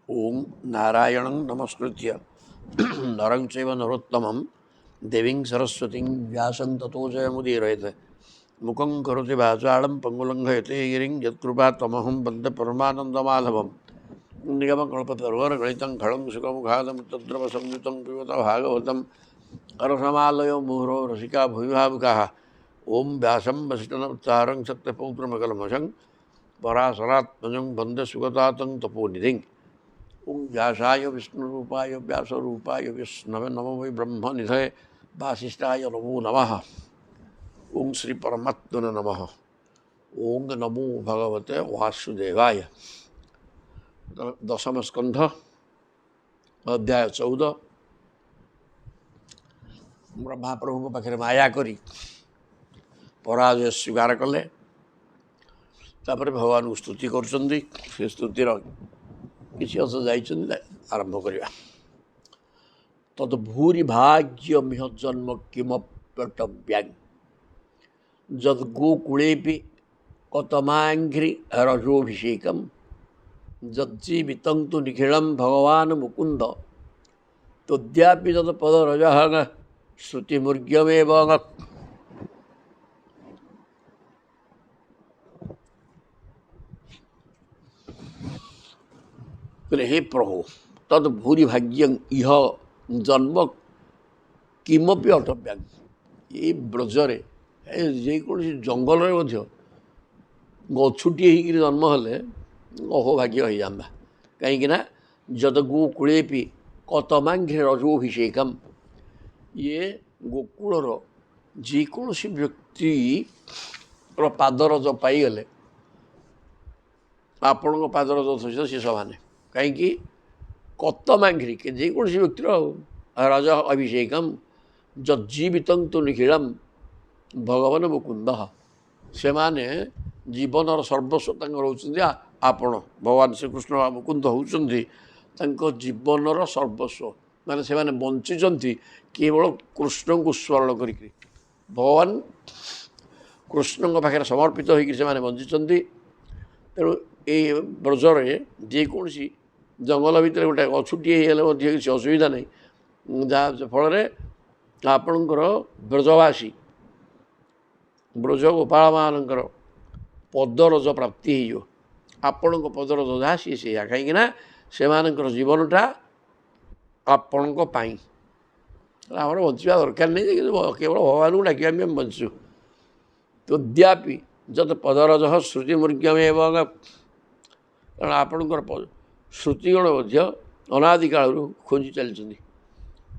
ओं नारायणं नमस्कृत्य नरं चैव नरोत्तमं देवीं सरस्वतीं व्यासं ततो जयमुदीरयेत् मुखं करोति वाचालं पङ्गुलङ्घयते गिरिं यत्कृपात्तमहं वन्दे परमानन्दमाधवं निगमकल्पतरुर्गलितं खलं सुखमुखादं तद्रवसंयुतं पिबत भागवतं रसमालयो मुहुरो रसिका भुविभावुकाः ॐ व्यासं वसिष्ठनप्तारं सत्यपौत्रमकलमशं पराशरात्मजं वन्दे सुगतातं तपोनिधिं ओं व्यासाय विष्णुरूपाय व्यासरूपाय विष्णवे नमो वै ब्रह्मनिधये वासिष्ठाय नमो नमः। ओं श्री परमात्मने नमः। ओं नमो भगवते वासुदेवाय। दशम स्कंध अध्याय 14। ब्रह्माप्रभु पाखे माया करी पराजय स्वीकार कले तापर भगवान को स्तुति कर स्तुतिर किसी अंश जा आरंभ करवा तद भूरि भाग्यमिह जन्म किमप्यटव्यां जद गोकुलेपि कतमाघ्रि रजोभिषेकम जज्जीवितं तु निखिलं भगवान मुकुंद तद्यापि तद पदरजः श्रुतिमुर्ग्यमेव हे प्रभु तद भूरि भाग्यं इह जन्म किमपि अटव्यां ये ब्रजरे जेकोसी जंगल गछुटी जन्म हेले अहोभाग्य हो जाता कहीं जद गोकूले कतमाघ्रे रजोभिषेकम ये गोकूलर जेकोसी व्यक्ति पादरज पाईगले आपण पादरज सहित सी समान कहीं कतमाघ्री के जेकोसी व्यक्तिर रज अभिषेकम जज्जीवितं तु निखिलम भगवान मुकुंद से माने जीवन सर्वस्व रोच आपण भगवान श्रीकृष्ण मुकुंद होती जीवन सर्वस्व माने से माने बंची केवल कृष्ण को स्मरण कर भगवान कृष्ण पाखे समर्पित होकर बंची तेणु ये ब्रजर जेकोसी जंगल भितर गोटे गछुटी किसी असुविधा नहीं जहाँ फल आपणकर ब्रजवासी ब्रज गोपाल मानकर पदरज प्राप्ति हो आपण पदरज जहाँ सी से कहीं से जीवनटा आपण आम बचा दरकार नहीं केवल भगवान को डाक बचु तद्यापि जत पदरज श्रुतिमुर्ग्यमेव कारण आपणकर श्रुतिगण अनादि काल खोजी चलती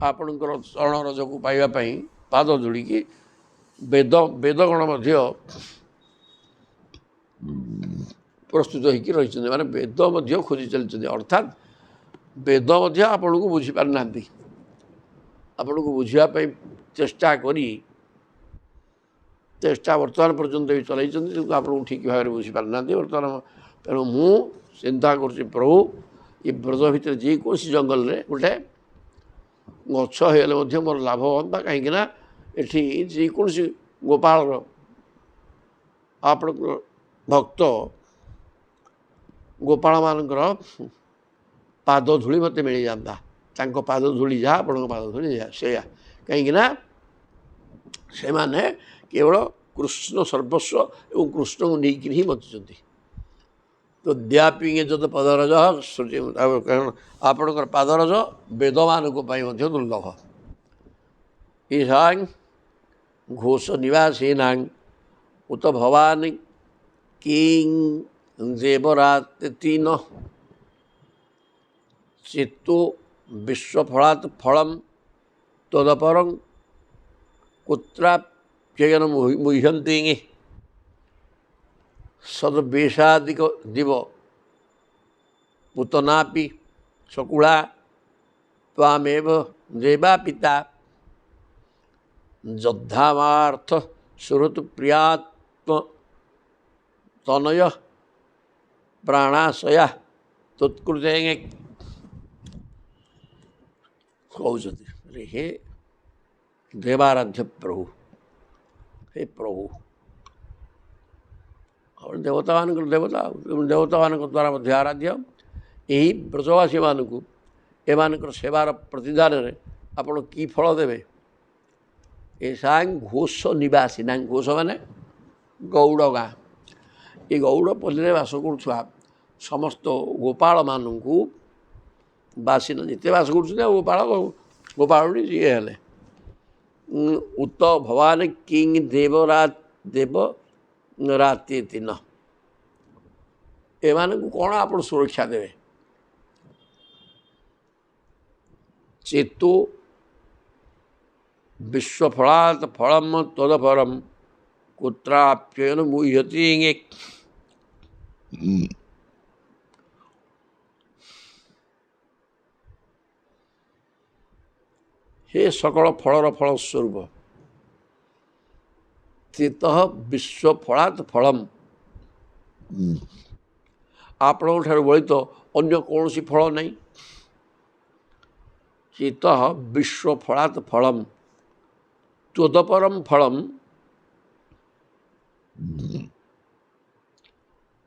आपणकर चरण रज को पाइबापी पाद जोड़िकी वेद वेदगण प्रस्तुत होकर रही माने वेद खोजी चलती अर्थात वेद आपण को बुझीपार ना आपण को बुझापी चेष्टा करी चेष्टा बर्तमान पर्यंत भी चलती आपको ठीक भाव में बुझीपार ना बर्तमान तेणु मु चिंता कर प्रभु ये ब्रज भितर जेकोसी जंगल में गोटे गछ हो मोर लाभ हाँ कहीं एठी जेकोसी गोपाल आप भक्त गोपाल मानकर पाद धूली मत मिल जाता पाद धूली जहाँ आप पाद धूली से कहीं से माने केवल कृष्ण सर्वस्व और कृष्ण को लेकिन ही बचुंट तद्यापि जत पदरज श्रुति आपणकर पादरज वेद मान दुर्लभ ईशा घोष निवासीना उत भवानी किं देवरातीन चित्तो विश्वफलात् फलम तदपरं कुत्राप्ययन मुह्यन्ति सद्वेशादिक दिव पुतनापि सकुला त्वामेव देवा पिता जद्धामार्थ सुहृत प्रियात्म तनय प्राणाशया तत्कृते कहते हे देवाराध्य प्रभु हे प्रभु और देवता मान देवता देवता मान द्वारा आराध्य ଏହି ବ୍ରଜବାସୀମାନଙ୍କୁ ଏମାନଙ୍କର ସେବାର ପ୍ରତିଦାନରେ ଆପଣ କି ଫଳ ଦେବେ? ଏସାଂ ଘୋଷ ନିବାସୀ ନା ଘୋଷ ମାନେ ଗୌଡ଼ ଗାଁ। ଏ ଗୌଡ଼ ପଲ୍ଲୀରେ ବାସ କରୁଥିବା ସମସ୍ତ ଗୋପାଳମାନଙ୍କୁ ବାସିନା ଯେତେ ବାସ କରୁଛନ୍ତି ଆଉ ଗୋପାଳଟି ଯିଏ ହେଲେ ଉତ ଭବାନ କିଂ ଦେବ ରାତି ଦିନ ଏମାନଙ୍କୁ କ'ଣ ଆପଣ ସୁରକ୍ଷା ଦେବେ? ଚେତୁ ବିଶ୍ୱଫଳାତ୍ ଫଳମ୍ ତଦପରମ୍ କୁତ୍ରାପ୍ୟୟନ ମୁହ୍ୟତି। ହେ ସକଳ ଫଳର ଫଳ ସ୍ୱରୂପ ଚେତଃ ବିଶ୍ୱଫଳାତ୍ ଫଳମ୍, ଆପଣଙ୍କ ଠାରୁ ବଳିତ ଅନ୍ୟ କୌଣସି ଫଳ ନାହିଁ। ଚେତଃ ବିଶ୍ୱଫଳାତ୍ ଫଳମ୍ ତ୍ୱଦପରମ୍ ଫଳମ୍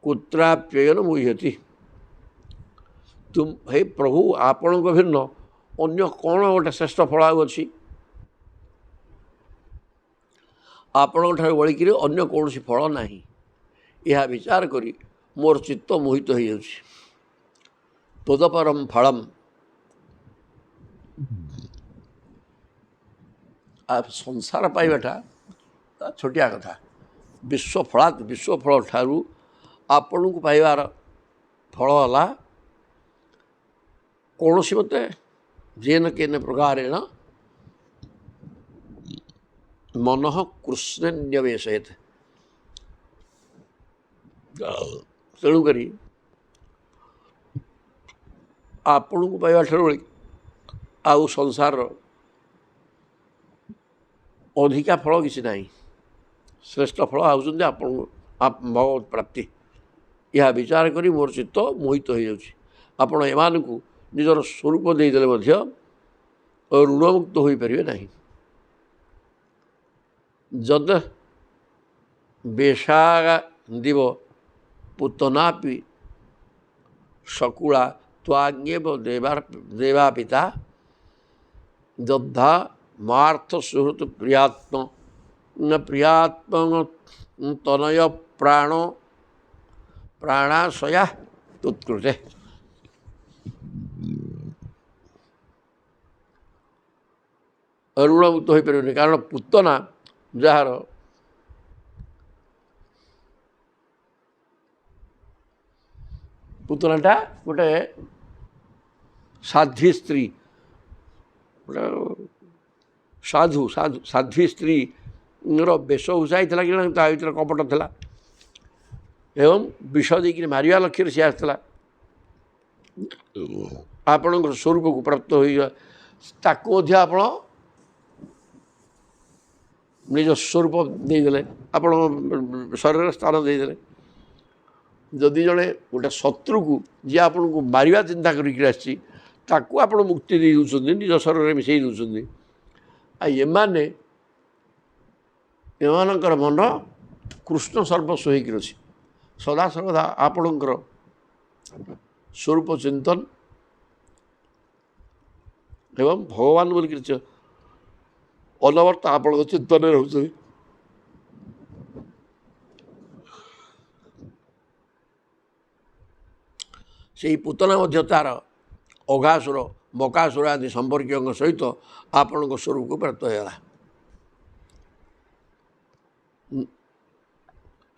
କୁତ୍ରାପ୍ୟୟନ ମୁହ୍ୟତି। ହେ ପ୍ରଭୁ, ଆପଣଙ୍କ ଭିନ୍ନ ଅନ୍ୟ କ'ଣ ଗୋଟେ ଶ୍ରେଷ୍ଠ ଫଳ ଆଉ ଅଛି? ଆପଣଙ୍କ ଠାରୁ ବଳିକିରି ଅନ୍ୟ କୌଣସି ଫଳ ନାହିଁ। ଏହା ବିଚାର କରି ମୋର ଚିତ୍ତ ମୋହିତ ହୋଇଯାଉଛି। ତଦପରମ୍ ଫଳମ୍, ସଂସାର ପାଇବାଟା ଛୋଟିଆ କଥା। ବିଶ୍ୱଫଳାତ୍ ବିଶ୍ୱଫଳ ଠାରୁ ଆପଣଙ୍କୁ ପାଇବାର ଫଳ ହେଲା କୌଣସି ମତେ ଯେନ କେନ ପ୍ରକାରେଣ ମନଃ କୃଷ୍ଣନ୍ୟବେଶୟତ। ତେଣୁକରି ଆପଣଙ୍କୁ ପାଇବା ଠାରୁ ଆଉ ସଂସାରର ଅଧିକା ଫଳ କିଛି ନାହିଁ। ଶ୍ରେଷ୍ଠ ଫଳ ହେଉଛନ୍ତି ଆପଣଙ୍କୁ ଭଗବତ ପ୍ରାପ୍ତି। ଏହା ବିଚାର କରି ମୋର ଚିତ୍ତ ମୋହିତ ହୋଇଯାଉଛି। ଆପଣ ଏମାନଙ୍କୁ ନିଜର ସ୍ୱରୂପ ଦେଇଦେଲେ ମଧ୍ୟ ଋଣମୁକ୍ତ ହୋଇପାରିବେ ନାହିଁ। ଯଦ ବେଶାଦିବ ପୁତନାପି ଶକୁଳା ତ୍ୱାଜ୍ଞେବ ଦେବା ପିତା ଯଦ୍ଧା ମାର୍ଥ ସୁହୃତ ପ୍ରିୟାତ୍ମ ତନୟ ପ୍ରାଣାଶୟା ତୁତ୍କୃତେ। ଋଣମୁକ୍ତ ହୋଇପାରିବନି, କାରଣ ପୁତନା ଯାହାର ପୁତନାଟା ଗୋଟେ ସାଧ୍ୱୀ ସ୍ତ୍ରୀ, ଗୋଟେ ସାଧ୍ୱୀ ସ୍ତ୍ରୀର ବେଶ ଉଷା ହେଇଥିଲା କି ତା ଭିତରେ କପଟ ଥିଲା ଏବଂ ବିଷ ଦେଇକିରି ମାରିବା ଲକ୍ଷ୍ୟରେ ସେ ଆସିଥିଲା। ଆପଣଙ୍କର ସ୍ୱରୂପକୁ ପ୍ରାପ୍ତ ହୋଇଯିବା ତାକୁ ମଧ୍ୟ ଆପଣ ନିଜ ସ୍ୱରୂପ ଦେଇଦେଲେ, ଆପଣଙ୍କ ଶରୀରରେ ସ୍ଥାନ ଦେଇଦେଲେ। ଯଦି ଜଣେ ଗୋଟେ ଶତ୍ରୁକୁ ଯିଏ ଆପଣଙ୍କୁ ମାରିବା ଚିନ୍ତା କରିକି ଆସିଛି ତାକୁ ଆପଣ ମୁକ୍ତି ଦେଇ ଦେଉଛନ୍ତି, ନିଜ ଶରୀରରେ ମିଶାଇ ଦେଉଛନ୍ତି। ଆଉ ଏମାନଙ୍କର ମନ କୃଷ୍ଣ ସର୍ବସ୍ୱ ହେଇକି ଅଛି। ସଦାସର୍ବଦା ଆପଣଙ୍କର ସ୍ୱରୂପ ଚିନ୍ତନ ଏବଂ ଭଗବାନ ବୋଲିକିରି ଅନବର୍ତ୍ତ ଆପଣଙ୍କ ଚିନ୍ତନରେ ରହୁଛନ୍ତି। ସେହି ପୁତନା ମଧ୍ୟ ତା'ର ଅଘାସୁର ବକାସୁର ଆଦି ସମ୍ପର୍କୀୟଙ୍କ ସହିତ ଆପଣଙ୍କ ସ୍ୱରୂପକୁ ପ୍ରାପ୍ତ ହୋଇଗଲା।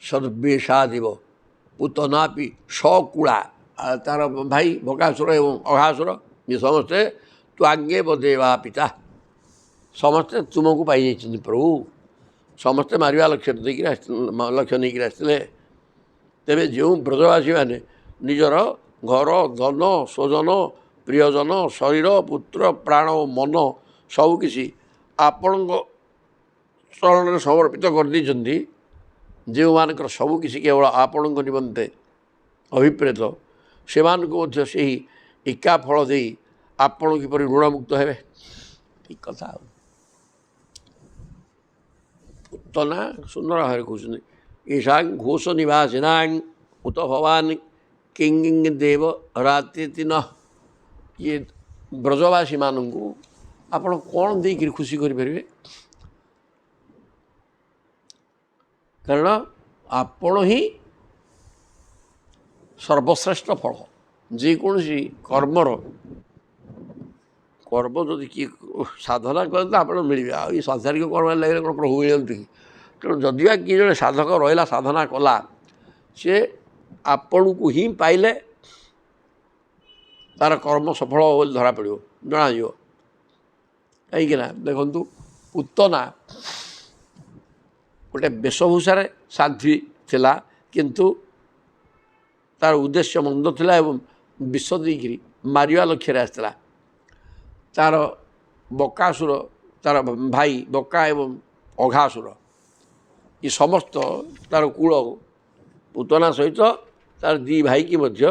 ସଦ୍ବେଶାଦିବ ପୁତନାପି ଶକୁଳା, ତା'ର ଭାଇ ବକାସୁର ଏବଂ ଅଘାସୁର ଏ ସମସ୍ତେ ତ୍ୱାଜ୍ଞେବ ଦେବା ପିତା, ସମସ୍ତେ ତୁମକୁ ପାଇଯାଇଛନ୍ତି ପ୍ରଭୁ। ସମସ୍ତେ ମାରିବା ଲକ୍ଷ୍ୟ ନେଇକିରି ଆସିଥିଲେ। ତେବେ ଯେଉଁ ବ୍ରଜବାସୀମାନେ ନିଜର ଘର, ଧନ, ସ୍ୱଜନ, ପ୍ରିୟଜନ, ଶରୀର, ପୁତ୍ର, ପ୍ରାଣ ଓ ମନ ସବୁକିଛି ଆପଣଙ୍କ ଚରଣରେ ସମର୍ପିତ କରିଦେଇଛନ୍ତି, ଯେଉଁମାନଙ୍କର ସବୁକିଛି କେବଳ ଆପଣଙ୍କ ନିମନ୍ତେ ଅଭିପ୍ରେତ, ସେମାନଙ୍କୁ ମଧ୍ୟ ସେହି ଏକା ଫଳ ଦେଇ ଆପଣ କିପରି ଋଣମୁକ୍ତ ହେବେ? ଠିକ୍ କଥା। ଆଉ ପୁତନା ସୁନ୍ଦର ଭାବରେ କହୁଛନ୍ତି, ଏଷାଂ ଘୋଷ ନିବାସିନାଂ ଉତ ଭବାନ किंग देव राति दिन ये ब्रजवासी मानू आपण कौन देकर खुशी करें कारण आपण ही सर्वश्रेष्ठ फल जेकोसी कर्मर कर्म जदि किए साधना करते आप मिले आ सांसारिक कर्म लगे कौन प्रभु मिलती तेणु जदिवा किए जड़े साधक रहा साधना कला सी आपण को ही पाइले तार कर्म सफल धरा पड़ जना कहीं देखु पूतना गोटे वेशभूषार साध्वी थिला किंतु तार उद्देश्य मंद थिला एवं विष देकर मारिया लक्ष्य आसला तार बकासुर तार भाई बका एवं अघासुर ये समस्त तार कूल पूतना सहित तार दी भाई की मध्य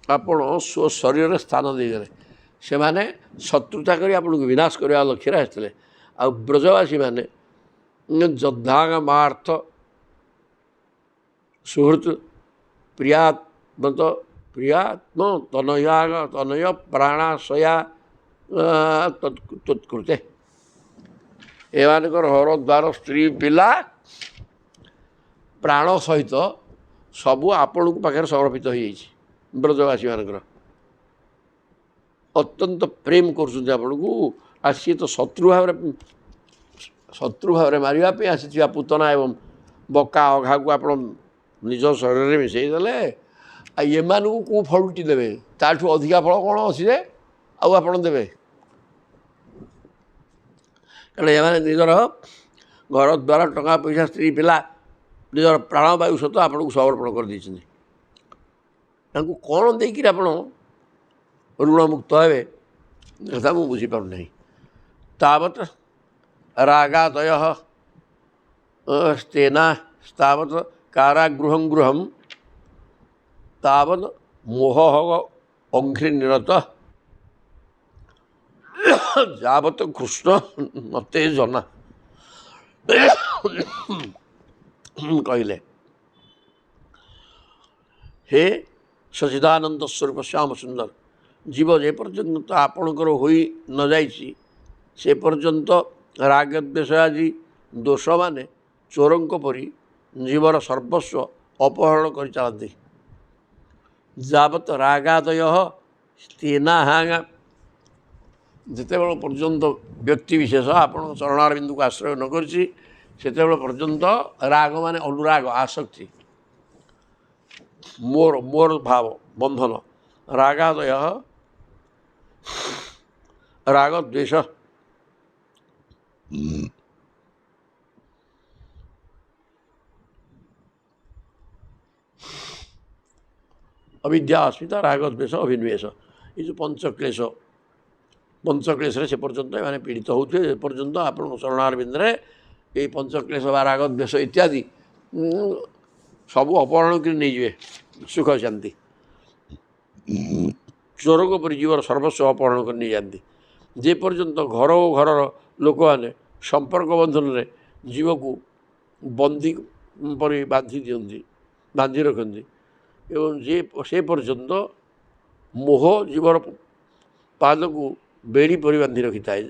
आपण स्व शरीर स्थान देदेले से माने शत्रुता करी आपन को विनाश करवा लक्ष्य आसते आ ब्रजवासी माने जद्धागमार्थ सुहृत प्रियात्म प्रियात्म तनयाग तनय प्राणाशया तत्कृते एमानकर घर द्वार स्त्री पिला प्राण सहित सबू आपण को पाखे समर्पित हो ब्रजवासी मानकर अत्यंत प्रेम कर सी तो शत्रु भाव मारे आसी पूतना एवं बका अघा को आप निज शरीर में मिसईदे आम कौ फलुटी देवे ताठू अधिका फल कौन अच्छी आप देवे कारण एम निजर घर द्वार टंका पैसा स्त्री पिला निजर प्राणवायु सहित आपन को समर्पण कर कौन देकर आप ऋणमुक्त हे कथा मुझे बुझीपार तावत रागादय स्तेना तावत कारागृहं गृहं तावत मोह अंघ्रि निरत जावत कृष्ण नते जना कहले हे सच्चिदानंद स्वरूप श्याम सुंदर जीव जे पर्यंत आपणकर हो न जाइछि से पर्यंत रागद्वेष आदि दोष माने चोरंक परी जीवर सर्वस्व अपहरण कर चलती जावत रागादय तेना हांगा जिते पर्यंत व्यक्ति विशेष आपण चरणारबिंदु को आश्रय न करछि सेते पर्यंत राग माने अनुराग आसक्ति मोर मोर भाव बंधन रागादय राग द्वेष अविद्या अस्मिता राग द्वेष अभिनिवेश ये जो पंचक्लेश से पर्यंत मैंने पीड़ित होते पर्यंत आप शरणारविंदे ये पंचक्लेश व राग द्वेष इत्यादि सबू अपहरण कर नहीं सुख शांति चोरक पर जीवर सर्वस्व अपहरण कर नहीं जाती जे पर्यंत घर और घर लोक मैंने संपर्क बंधन में जीव को बंदी पर बांधि दिखती बांधि रखती एवं जे से पर्यंत मोह जीवर पाद को बेड़ी पर बांधि रखी थाए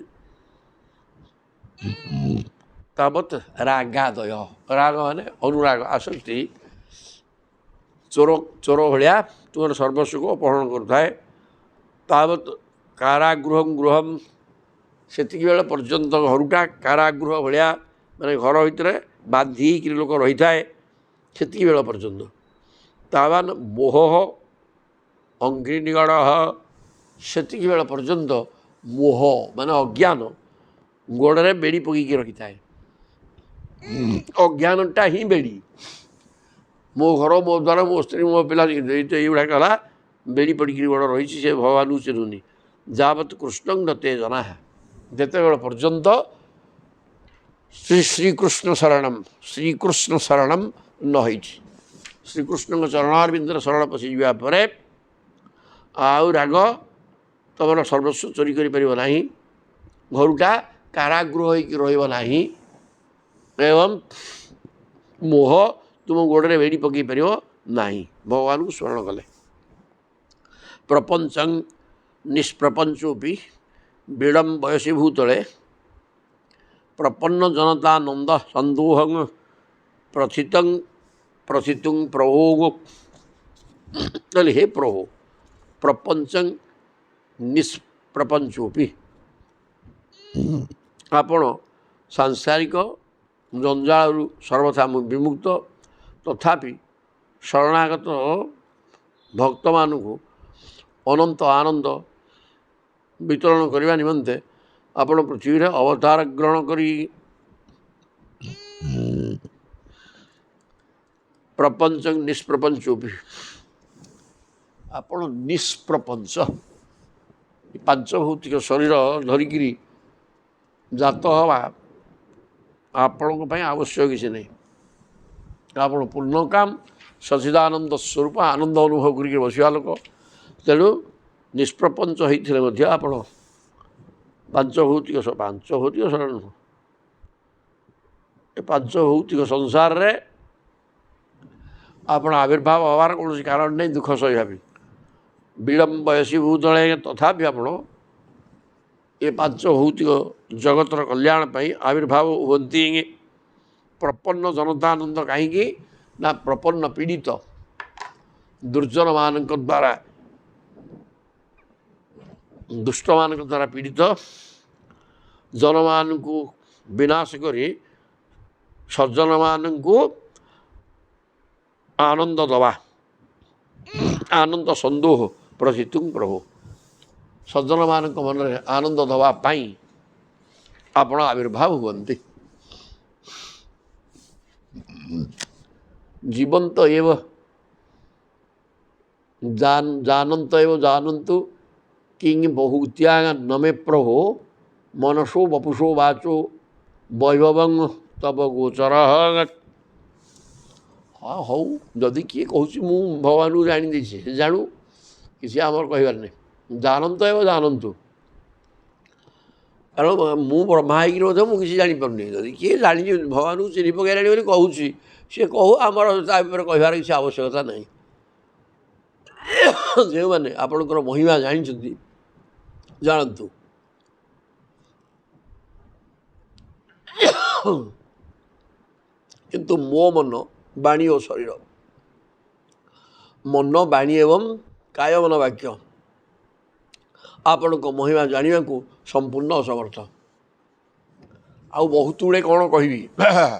तावत रागादय राग माने अनुराग आसक्ति चोर चोर भाया तुम सर्वस्व को अपहरण करुए तावत कारागृह गृहम से बेले पर्यंत घरटा कारागृह भाया माने घर भितर बांधि लोक रही थाए से बेले पर्यंत तावान मोह अंघ्रि निगड़ से बेले पर्यंत मोह माने अज्ञान गोड़े बेड़ी पकईकी रखी थाए अज्ञानटा ही बेड़ी मो घर मो द्वार मो स्त्री मो पिला युवा कला बेड़ी पड़ी गोड़ रही से भगवान को चिन्हुनी जावत कृष्ण नते जना है जिते बड़े पर्यंत श्रीकृष्ण शरणम न हो श्रीकृष्ण चरणारविंदर शरण पशिजा पर आउ राग तुम सर्वस्व चोरी कर घरटा कारागृह होना एवं मोह तुम गोड़े बेड़ी पकई पार ना भगवान को स्मरण कले प्रपंचं निष्प्रपंचोपि बीड़म वयसी भूतले प्रपन्न जनतानंद संदोहं प्रथितं प्रथितुं प्रभो हे प्रभो प्रपंचं निष्प्रपंचोपि आपण सांसारिक जंजालू सर्वथा विमुक्त तथापि शरणागत भक्त मानू अनंत आनंद वितरण करने निमंते आपण पृथ्वी अवतार ग्रहण करी प्रपंच निष्प्रपंचोपि आपण निष्प्रपंच पांचभौतिक शरीर धरिकी जात हवा आपण आवश्यक किसी नहीं आपण पूर्ण काम सचिदानंद स्वरूप आनंद अनुभव करके बसवा लोक तेणु निष्प्रपंच होते आपण पांचभौतिक शरीर नुह पांचभौतिक संसार रे आपण आविर्भाव हवार कौन कारण नहीं दुख सह्या विलम्ब बयसी भूतले तथापि आपण ये पांचभौतिक जगतर कल्याण पाई आविर्भाव होती प्रपन्न जनतानंद कहीं ना प्रपन्न पीड़ित दुर्जन मान द्वारा दुष्ट मान द्वारा पीड़ित जन मान को विनाश करी सज्जन मान को आनंद दवा आनंद संदोह प्रसितुं प्रभु सज्जन मान मन में आनंद दवापाई आपण आविर्भाव हुंती जीवंत एव जानंत एव जानन्तु किंग बहुत्या नमे प्रभो मनसो वपुषो वाचो वैभवं तब गोचर हाँ हौ जदि किए कहूँ मु भगवान को जानी देछि जानू किसी आमर कहबार नहीं जानंत एवं जानतु कारण मु ब्रह्मा हो मुझे जापरि जदि किए जानी भगवान को चिन्ह पकड़ा कहूँ सी कहू आमर कहबार किसी आवश्यकता नहीं जो मैंने आपणकर महिमा जानी जानतु किंतु मो मन वाणी और शरीर मन वाणी एवं काय मन वाक्य आपण को महिमा जाना को संपूर्ण असमर्थ आउ बहुत गुड़े कौन कह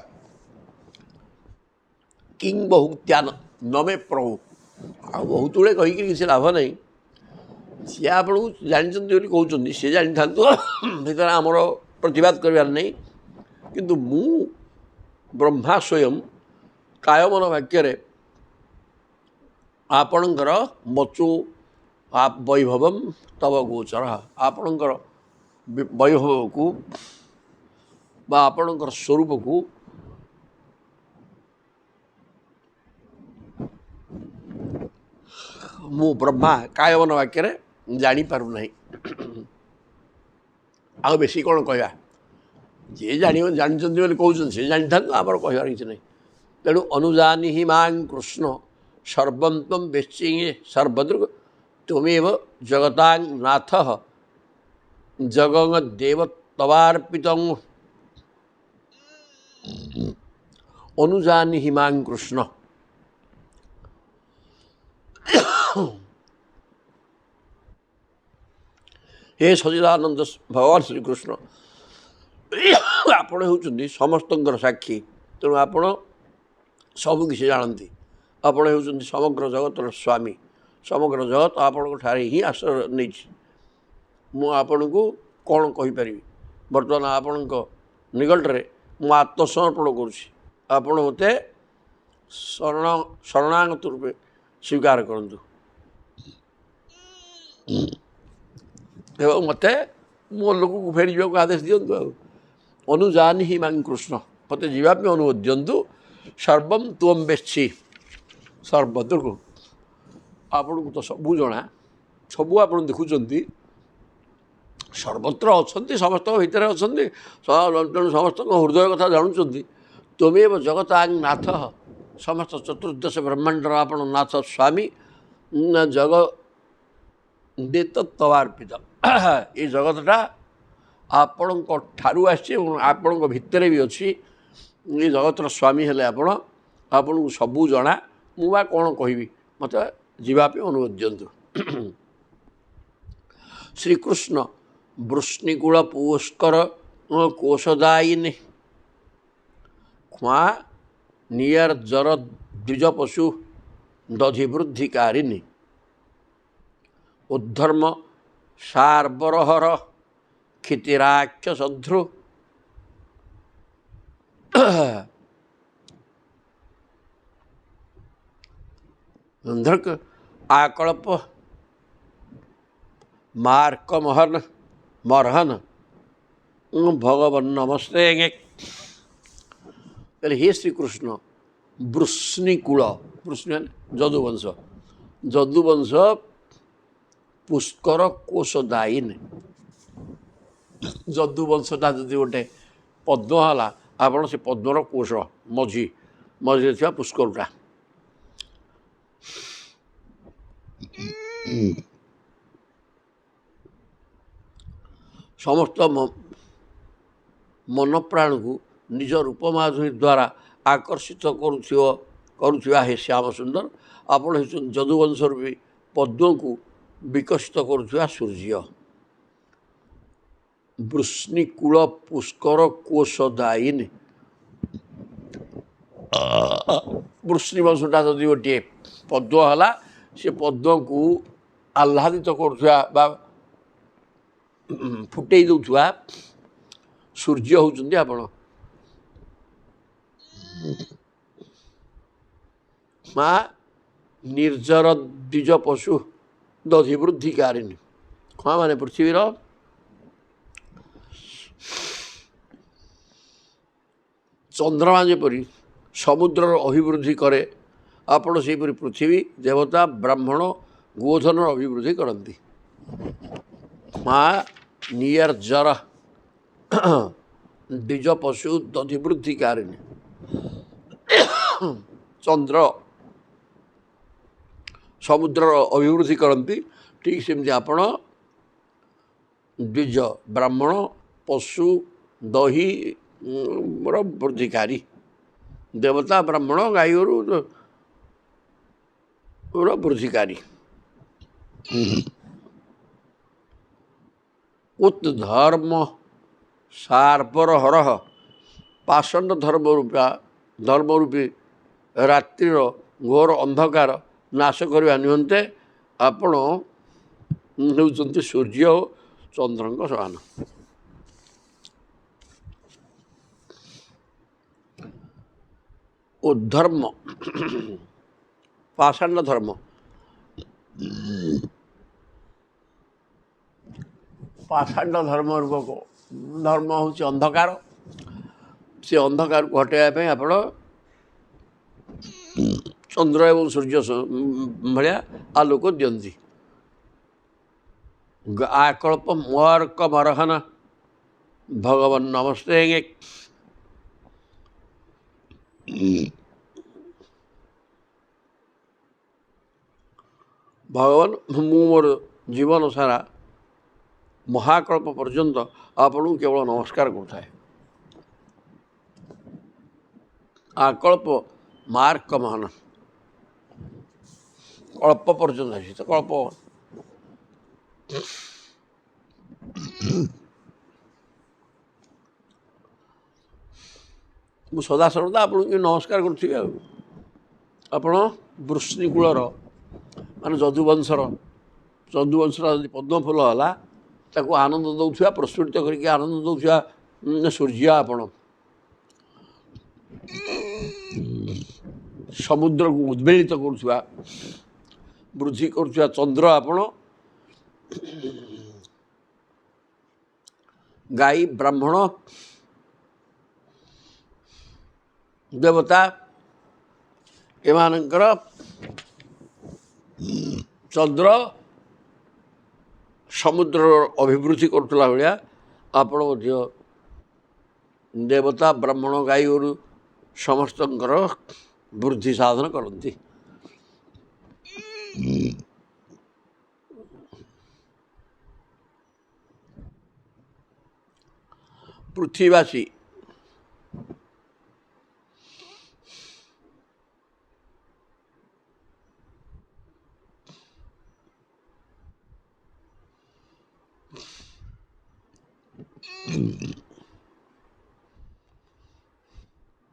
किंग बहुत्यान नमे प्रभु आ बहुत गुड़े कहीकि किसी लाभ नहीं सी आपन को जानते कहते सी जानी था भर आमर प्रतिवाद करार नहीं किंतु मु ब्रह्मा स्वयं कायमन वाक्य आपणकर मचो आप वैभवम तब गोचर आपणकर वैभव को आपणकर स्वरूप को मु ब्रह्मा कायमन वाक्य जानी पारु नहीं आ बेसी कौन कहवा जी जानते कहते सी जानी था आमर कहबार किसी नहीं तेणु अनुजानी ही मां कृष्ण सर्वं त्वं वेत्सि सर्वदृक् त्वमेव जगतां नाथः जगन्देव तवार्पितं अनुजानी ही मां कृष्ण हे सच्चिदानंद भगवान श्री कृष्ण आपण होउछन्ति समस्तंकर साक्षी तेणु आपण सब किसी जानती आपण होउछन्ति समग्र जगतर स्वामी समग्र जगत आपण ठारे ही आश्रय नहीं मु आपण को कौन कहीपरि बर्तमान आपण निकटरे मु आत्मसमर्पण करुँच आपण मते शरणागत रूपे स्वीकार करंतु एवं मते मो लोक को फेरी जावाक आदेश दिंतु अनुजानी ही मांग कृष्ण मत जावाई अनुरोध दिंतु सर्वं त्वं वेत्सि सर्वदृक् आपण को तो सबू जना सबू आप देखुं सर्वत्र अच्छा समस्त भितर अच्छा तेणु समस्त हृदय कथा जानुंट त्वमेव जगतां नाथ समस्त चतुर्दश ब्रह्मांडर आपण नाथ स्वामी जग ଦେତ ତବାର୍ପିତ। ଏ ଜଗତଟା ଆପଣଙ୍କ ଠାରୁ ଆସିଛି ଏବଂ ଆପଣଙ୍କ ଭିତରେ ବି ଅଛି। ଏ ଜଗତର ସ୍ୱାମୀ ହେଲେ ଆପଣ, ଆପଣଙ୍କୁ ସବୁ ଜଣା। ମୁଁ ବା କ'ଣ କହିବି, ମୋତେ ଯିବା ପାଇଁ ଅନୁମତି ଦିଅନ୍ତୁ। ଶ୍ରୀକୃଷ୍ଣ ବୃଷ୍ଣିକୂଳ ପୁଷ୍କର କୋଶଦାୟିନୀ ଖ୍ୱା ନିୟର୍ଜର ଦ୍ୱିଜ ପଶୁ ଦଧିବୃଦ୍ଧିକାରିଣୀ ଉଦ୍ଧର୍ମ ସାର୍ବରହର କ୍ଷିତିରାକ୍ଷ ସଧ୍ରୁ ଧୃକ୍ ଆକଳ୍ପ ମାର୍କମହନ ମର୍ହନ ଭଗବନ୍ ନମସ୍ତେ। କହିଲେ ହେ ଶ୍ରୀକୃଷ୍ଣ, ବୃଷ୍ଣିକୂଳ, ବୃଷ୍ଣି ଯଦୁବଂଶ, ଯଦୁବଂଶ ପୁଷ୍କର କୋଶଦାୟିନୀ। ଯଦୁବଂଶଟା ଯଦି ଗୋଟେ ପଦ୍ମ ହେଲା, ଆପଣ ସେ ପଦ୍ମର କୋଶ ମଝିରେ ଥିବା ପୁଷ୍କରଟା। ସମସ୍ତ ମନପ୍ରାଣକୁ ନିଜ ରୂପ ମାଧୁରୀ ଦ୍ୱାରା ଆକର୍ଷିତ କରୁଥିବା ହେ ଶ୍ୟାମ ସୁନ୍ଦର, ଆପଣ ହେଉଛନ୍ତି ଯଦୁବଂଶ ରୂପୀ ପଦ୍ମକୁ ବିକଶିତ କରୁଥିବା ସୂର୍ଯ୍ୟ। ବୃଷ୍ଣିକୂଳ ପୁଷ୍କର କୋଶଦାୟିନୀ। ବୃଷ୍ଣିବଂଶଟା ଯଦି ଗୋଟିଏ ପଦ୍ମ ହେଲା, ସେ ପଦ୍ମକୁ ଆହ୍ଲାଦିତ କରୁଥିବା ବା ଫୁଟେଇ ଦେଉଥିବା ସୂର୍ଯ୍ୟ ହେଉଛନ୍ତି ଆପଣ। ମା ନିର୍ଜର ଦ୍ୱିଜ ପଶୁ ଦଧିବୃଦ୍ଧିକାରିଣୀ। ଖ୍ୱା ମାନେ ପୃଥିବୀର ଚନ୍ଦ୍ରମା ଯେପରି ସମୁଦ୍ରର ଅଭିବୃଦ୍ଧି କରେ, ଆପଣ ସେହିପରି ପୃଥିବୀ, ଦେବତା, ବ୍ରାହ୍ମଣ, ଗୋଧନର ଅଭିବୃଦ୍ଧି କରନ୍ତି। ମା ନିୟର୍ଜର ଦ୍ୱିଜ ପଶୁ ଦଧିବୃଦ୍ଧିକାରିଣୀ। ଚନ୍ଦ୍ର ସମୁଦ୍ରର ଅଭିବୃଦ୍ଧି କରନ୍ତି, ଠିକ୍ ସେମିତି ଆପଣ ଦ୍ୱିଜ ବ୍ରାହ୍ମଣ, ପଶୁ, ଦହିର ବୃଦ୍ଧିକାରୀ, ଦେବତା, ବ୍ରାହ୍ମଣ, ଗାଈଗୋରୁର ବୃଦ୍ଧିକାରୀ। ଉଦ୍ଧର୍ମ ସାର୍ବରହର ପାଷଣ୍ଡ ଧର୍ମରୂପୀ ରାତ୍ରିର ଘୋର ଅନ୍ଧକାର ନାଶ କରିବା ନିମନ୍ତେ ଆପଣ ହେଉଛନ୍ତି ସୂର୍ଯ୍ୟ ଓ ଚନ୍ଦ୍ରଙ୍କ ସମାନ। ଉଦ୍ଧର୍ମ ପାଷାଣ୍ଡ ଧର୍ମ, ପାଷାଣ୍ଡ ଧର୍ମ ହେଉଛି ଅନ୍ଧକାର। ସେ ଅନ୍ଧକାରକୁ ହଟାଇବା ପାଇଁ ଆପଣ ଚନ୍ଦ୍ର ଏବଂ ସୂର୍ଯ୍ୟ ଭଳିଆ ଆଲୋକ ଦିଅନ୍ତି। ଆକଳ୍ପ ମର୍କ ମରହନ ଭଗବନ୍ ନମସ୍ତେ। ଭଗବାନ, ମୁଁ ମୋର ଜୀବନ ସାରା ମହାକଳ୍ପ ପର୍ଯ୍ୟନ୍ତ ଆପଣଙ୍କୁ କେବଳ ନମସ୍କାର କରୁଥାଏ। ଆକଳ୍ପ ମାର୍କ ମହନ, କଳ୍ପ ପର୍ଯ୍ୟନ୍ତ ଅଛି ତ କଳ୍ପ। ମୁଁ ସଦାସର୍ବଦା ଆପଣଙ୍କୁ ନମସ୍କାର କରୁଥିବି। ଆଉ ଆପଣ ବୃଷ୍ଣିକୂଳର ମାନେ ଯଦୁବଂଶର ଯଦି ପଦ୍ମ ଫୁଲ ହେଲା, ତାକୁ ଆନନ୍ଦ ଦେଉଥିବା, ପ୍ରସ୍ଫୁଟିତ କରିକି ଆନନ୍ଦ ଦେଉଥିବା ସୂର୍ଯ୍ୟ ଆପଣ। ସମୁଦ୍ରକୁ ଉଦ୍ବେଳିତ କରୁଥିବା, ବୃଦ୍ଧି କରୁଥିବା ଚନ୍ଦ୍ର ଆପଣ। ଗାଈ, ବ୍ରାହ୍ମଣ, ଦେବତା ଏମାନଙ୍କର ଚନ୍ଦ୍ର ସମୁଦ୍ରର ଅଭିବୃଦ୍ଧି କରୁଥିଲା ଭଳିଆ ଆପଣ ମଧ୍ୟ ଦେବତା, ବ୍ରାହ୍ମଣ, ଗାଈ ଗୋରୁ ସମସ୍ତଙ୍କର ବୃଦ୍ଧି ସାଧନ କରନ୍ତି। ପୃଥିବୀବାସୀ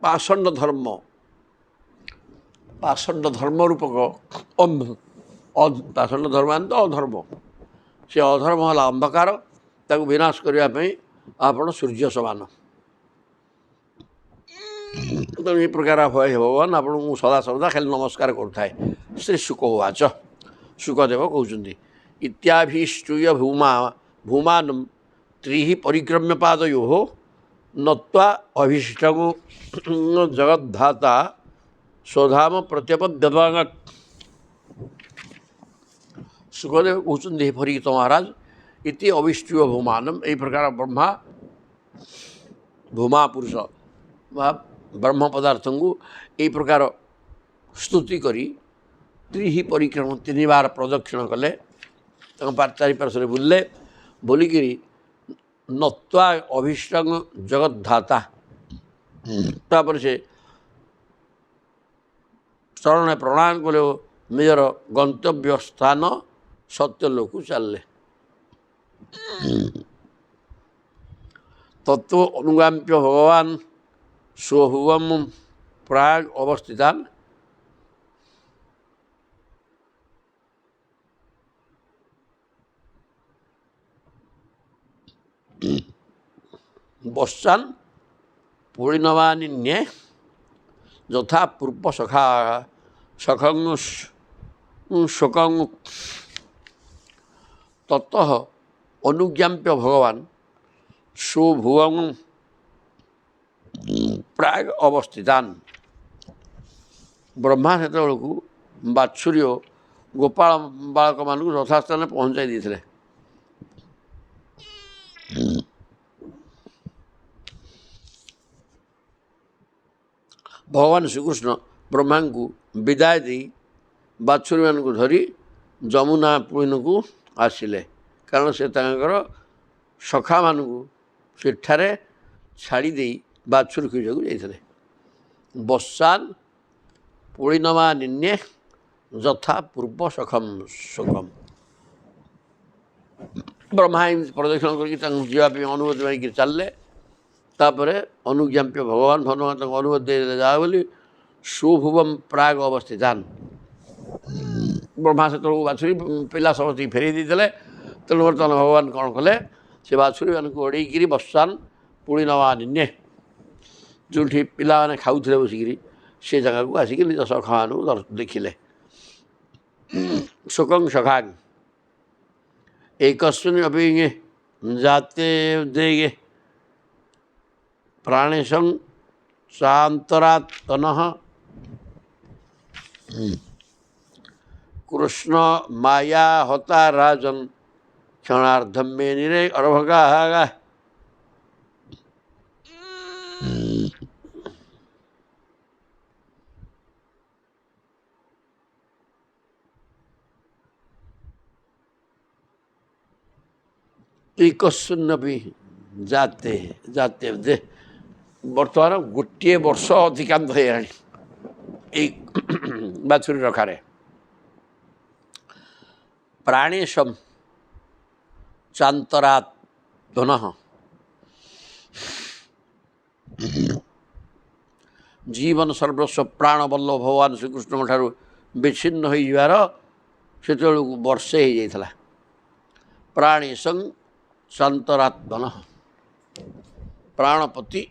ପାଷଣ୍ଡ ଧର୍ମ ରୂପକ ପାଷଣ୍ଡ ଧର୍ମ ତ ଅଧର୍ମ, ସେ ଅଧର୍ମ ହେଲା ଅନ୍ଧକାର, ତାକୁ ବିନାଶ କରିବା ପାଇଁ ଆପଣ ସୂର୍ଯ୍ୟ ସମାନ। ତେଣୁ ଏ ପ୍ରକାର ହେ ଭଗବାନ ଆପଣଙ୍କୁ ମୁଁ ସଦାସର୍ବଦା ଖାଲି ନମସ୍କାର କରୁଥାଏ। ଶ୍ରୀ ଶୁକୋବାଚ, ଶୁକଦେବ କହୁଛନ୍ତି ଇତ୍ୟାଭିଷ୍ଟୁୟ ଭୂମାନମ୍ ତ୍ରିଃ ପରିକ୍ରମ୍ୟ ପାଦୟୋଃ ନତ୍ୱା ଅଭୀଷ୍ଟଂ ଜଗଦ୍ଧାତା ସ୍ୱଧାମ ପ୍ରତ୍ୟପଦ୍ୟତ। ଶୁକଦେବ କହୁଛନ୍ତି ହେ ପରୀକ୍ଷିତ ମହାରାଜ, ଇତି ଅଭିଷ୍ଟୁୟ ଭୂମାନମ୍, ଏହି ପ୍ରକାର ଭୂମା ପୁରୁଷ ବା ବ୍ରହ୍ମ ପଦାର୍ଥଙ୍କୁ ଏହି ପ୍ରକାର ସ୍ତୁତି କରି ତ୍ରିଃ ପରିକ୍ରମ 3 ବାର ପ୍ରଦକ୍ଷିଣ କଲେ, ତାଙ୍କ ଚାରିପାର୍ଶ୍ୱରେ ବୁଲିଲେ, ବୁଲିକିରି ନତ୍ୱା ଅଭୀଷ୍ଟଂ ଜଗଦ୍ଧାତା, ତାପରେ ସେ ଚରଣରେ ପ୍ରଣାମ କଲେ ଓ ନିଜର ଗନ୍ତବ୍ୟ ସ୍ଥାନ ସତ୍ୟଲୋକକୁ ଚାଲିଲେ। ତତ୍ତ୍ୱ ଅନୁଗାମ୍ୟ ଭଗବାନ ସ୍ୱଭୁବମ୍ ପ୍ରାଗ୍ ଅବସ୍ଥିତାନ୍ ବଶ୍ଚାନ୍ ପୂର୍ଣ୍ଣମାନିନ୍ୟେ ଯଥା ପୂର୍ବ ସଖଂ ଶୋକଂ ତତଃ ଅନୁଜ୍ଞାପ୍ୟ ଭଗବାନ ସ୍ୱଭୁବଂ ପ୍ରାଗ୍ ଅବସ୍ଥିତାନ୍। ବ୍ରହ୍ମା ସେତେବେଳକୁ ବାଛୁରୀ ଓ ଗୋପାଳ ବାଳକମାନଙ୍କୁ ଯଥାସ୍ଥାନରେ ପହଞ୍ଚାଇ ଦେଇଥିଲେ। ଭଗବାନ ଶ୍ରୀକୃଷ୍ଣ ବ୍ରହ୍ମାଙ୍କୁ ବିଦାୟ ଦେଇ ବାଛୁରୀମାନଙ୍କୁ ଧରି ଯମୁନା ପୁଇନକୁ ଆସିଲେ, କାରଣ ସେ ତାଙ୍କର ସଖାମାନଙ୍କୁ ସେଠାରେ ଛାଡ଼ି ଦେଇ ବାଛୁରୀ ଖୋଜିବାକୁ ଯାଇଥିଲେ। ବଶ୍ଚାନ୍ ପୂର୍ଣ୍ଣମାନିନ୍ୟେ ଯଥା ପୂର୍ବ ଶୋକମ୍। ବ୍ରହ୍ମା ଏମିତି ପ୍ରଦକ୍ଷିଣ କରିକି ତାଙ୍କୁ ଯିବା ପାଇଁ ଅନୁମତି ମାଗିକି ଚାଲିଲେ। ତାପରେ ଅନୁଜ୍ଞାପ୍ୟ ଭଗବାନ ତାଙ୍କୁ ଅନୁମତି ଦେଇଦେଲେ ଯାହା ବୋଲି ସ୍ୱଭୁବମ୍ ପ୍ରାଗ୍ ଅବସ୍ଥିତାନ୍। ବ୍ରହ୍ମା ସେତେବେଳକୁ ବାଛୁରୀ ପିଲା ସମସ୍ତଙ୍କୁ ଫେରେଇ ଦେଇଥିଲେ। ତେଣୁ ବର୍ତ୍ତମାନ ଭଗବାନ କ'ଣ କଲେ, ସେ ବାଛୁରୀମାନଙ୍କୁ ଓଡ଼େଇକିରି ବଶ୍ଚାନ୍ ପୂର୍ଣ୍ଣମାନିନ୍ୟେ, ଯେଉଁଠି ପିଲାମାନେ ଖାଉଥିଲେ ବସିକିରି ସେ ଜାଗାକୁ ଆସିକି ନିଜ ସଖାମାନଙ୍କୁ ଦେଖିଲେ। ଶୋକଂ ସଖାଂ ଏକସ୍ମିନ୍ ଅପି ଜାତେ ଦେୟେ ପ୍ରାଣେଶଂ ଚାନ୍ତରାତ୍ମନଃ କୃଷ୍ଣ ମାୟା ହତା ରାଜନ୍ କ୍ଷଣାର୍ଦ୍ଧଂ ମେ ନିରେ ଅର୍ଭଗାଃ। ଏକସ୍ମିନ୍ନପି ଜାତେ ଦେ, ବର୍ତ୍ତମାନ ଗୋଟିଏ ବର୍ଷ ଅଧିକାନ୍ତ ହେଇଗଲାଣି ଏଇ ବାଛୁରୀ ରଖାରେ। ପ୍ରାଣେଶଂ ଚାନ୍ତରାତ୍ମନଃ, ଜୀବନ ସର୍ବସ୍ୱ ପ୍ରାଣ ବଲ୍ଲଭ ଭଗବାନ ଶ୍ରୀକୃଷ୍ଣଙ୍କ ଠାରୁ ବିଚ୍ଛିନ୍ନ ହୋଇଯିବାର ସେତେବେଳକୁ ବର୍ଷେ ହେଇଯାଇଥିଲା। ପ୍ରାଣେଶଂ ଚାନ୍ତରାତ୍ମନଃ, ପ୍ରାଣପତି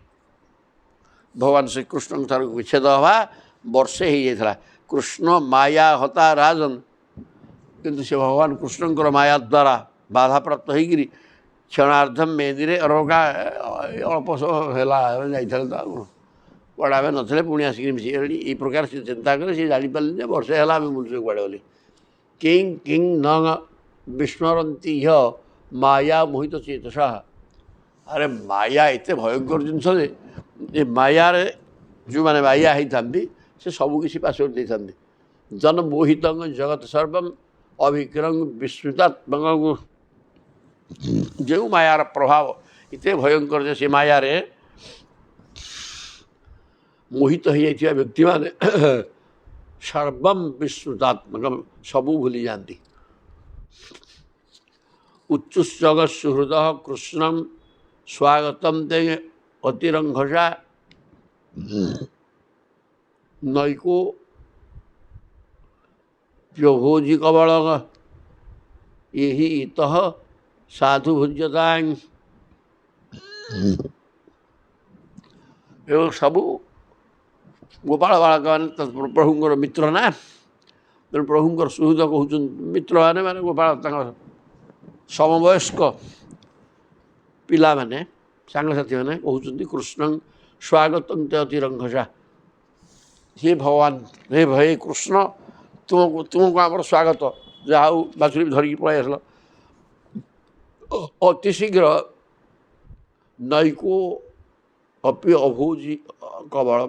ଭଗବାନ ଶ୍ରୀକୃଷ୍ଣଙ୍କ ଠାରୁ ବିଚ୍ଛେଦ ହେବା ବର୍ଷେ ହେଇଯାଇଥିଲା। କୃଷ୍ଣ ମାୟା ହତା ରାଜନ୍, କିନ୍ତୁ ସେ ଭଗବାନ କୃଷ୍ଣଙ୍କର ମାୟା ଦ୍ୱାରା ବାଧାପ୍ରାପ୍ତ ହେଇକିରି କ୍ଷଣାର୍ଦ୍ଧଂ ମେଦିରେ ଅର୍ଭଗା, ଅଳ୍ପ ସମୟ ହେଲା ଯାଇଥିଲେ ତ ଆଉ କୁଆଡ଼େ ଆମେ ନଥିଲେ, ପୁଣି ଆସିକି ମିଶିଗଲେଣି। ଏଇ ପ୍ରକାର ସେ ଚିନ୍ତା କଲେ, ସେ ଜାଣିପାରିଲେ ଯେ ବର୍ଷେ ହେଲା ଆମେ ବୁଲୁଛୁ କୁଆଡ଼େ ବୋଲି। କିଂ କିଂ ନ ବିସ୍ମରନ୍ତି ହ୍ୟ ମାୟା ମୋହିତ ଚେତସଃ। ଆରେ ମାୟା ଏତେ ଭୟଙ୍କର ଜିନିଷ ଯେ ଏ ମାୟାରେ ଯେଉଁମାନେ ମାୟା ହେଇଥାନ୍ତି ସେ ସବୁକିଛି ପାସୱାର୍ଡ଼ ଦେଇଥାନ୍ତି। ଜନମୋହିତଂ ଜଗତ ସର୍ବମ୍ ଅଭିକ୍ରଂ ବିସ୍ମୃତାତ୍ମକ, ଯେଉଁ ମାୟାର ପ୍ରଭାବ ଏତେ ଭୟଙ୍କର ଯେ ସେ ମାୟାରେ ମୋହିତ ହୋଇଯାଇଥିବା ବ୍ୟକ୍ତିମାନେ ସର୍ବମ୍ ବିସ୍ମୃତାତ୍ମକମ୍ ସବୁ ଭୁଲି ଯାଆନ୍ତି। ଉଚ୍ଚୁଶ୍ଚଗ ସୁହୃଦ କୃଷ୍ଣಂ ସ୍ୱାଗତମ ତେ ଅତିରଙ୍ଘସା ନୈକୋ ପ୍ୟଭୋଜି କବଳ ଏହି ଇତଃ ସାଧୁ ଭୁଜ୍ୟତାଂ। ଏବଂ ସବୁ ଗୋପାଳ ବାଳକମାନେ ପ୍ରଭୁଙ୍କର ମିତ୍ର ନା, ତେଣୁ ପ୍ରଭୁଙ୍କର ସୁହୃଦ କହୁଛନ୍ତି ମିତ୍ରମାନେ ମାନେ ଗୋପାଳ ତାଙ୍କର ସମବୟସ୍କ ପିଲାମାନେ ସାଙ୍ଗସାଥିମାନେ କହୁଛନ୍ତି କୃଷ୍ଣ ସ୍ୱାଗତଂ ତେ ଅତିରଙ୍ଘସା। ହେ ଭଗବାନ, ହେ କୃଷ୍ଣ, ତୁମକୁ ଆମର ସ୍ୱାଗତ, ଯାହା ହଉ ବାଛୁରୀ ଧରିକି ପଳାଇ ଆସିଲ ଅତି ଶୀଘ୍ର। ନୈକୋ ଅପି ଅଭୋଜି କବଳ,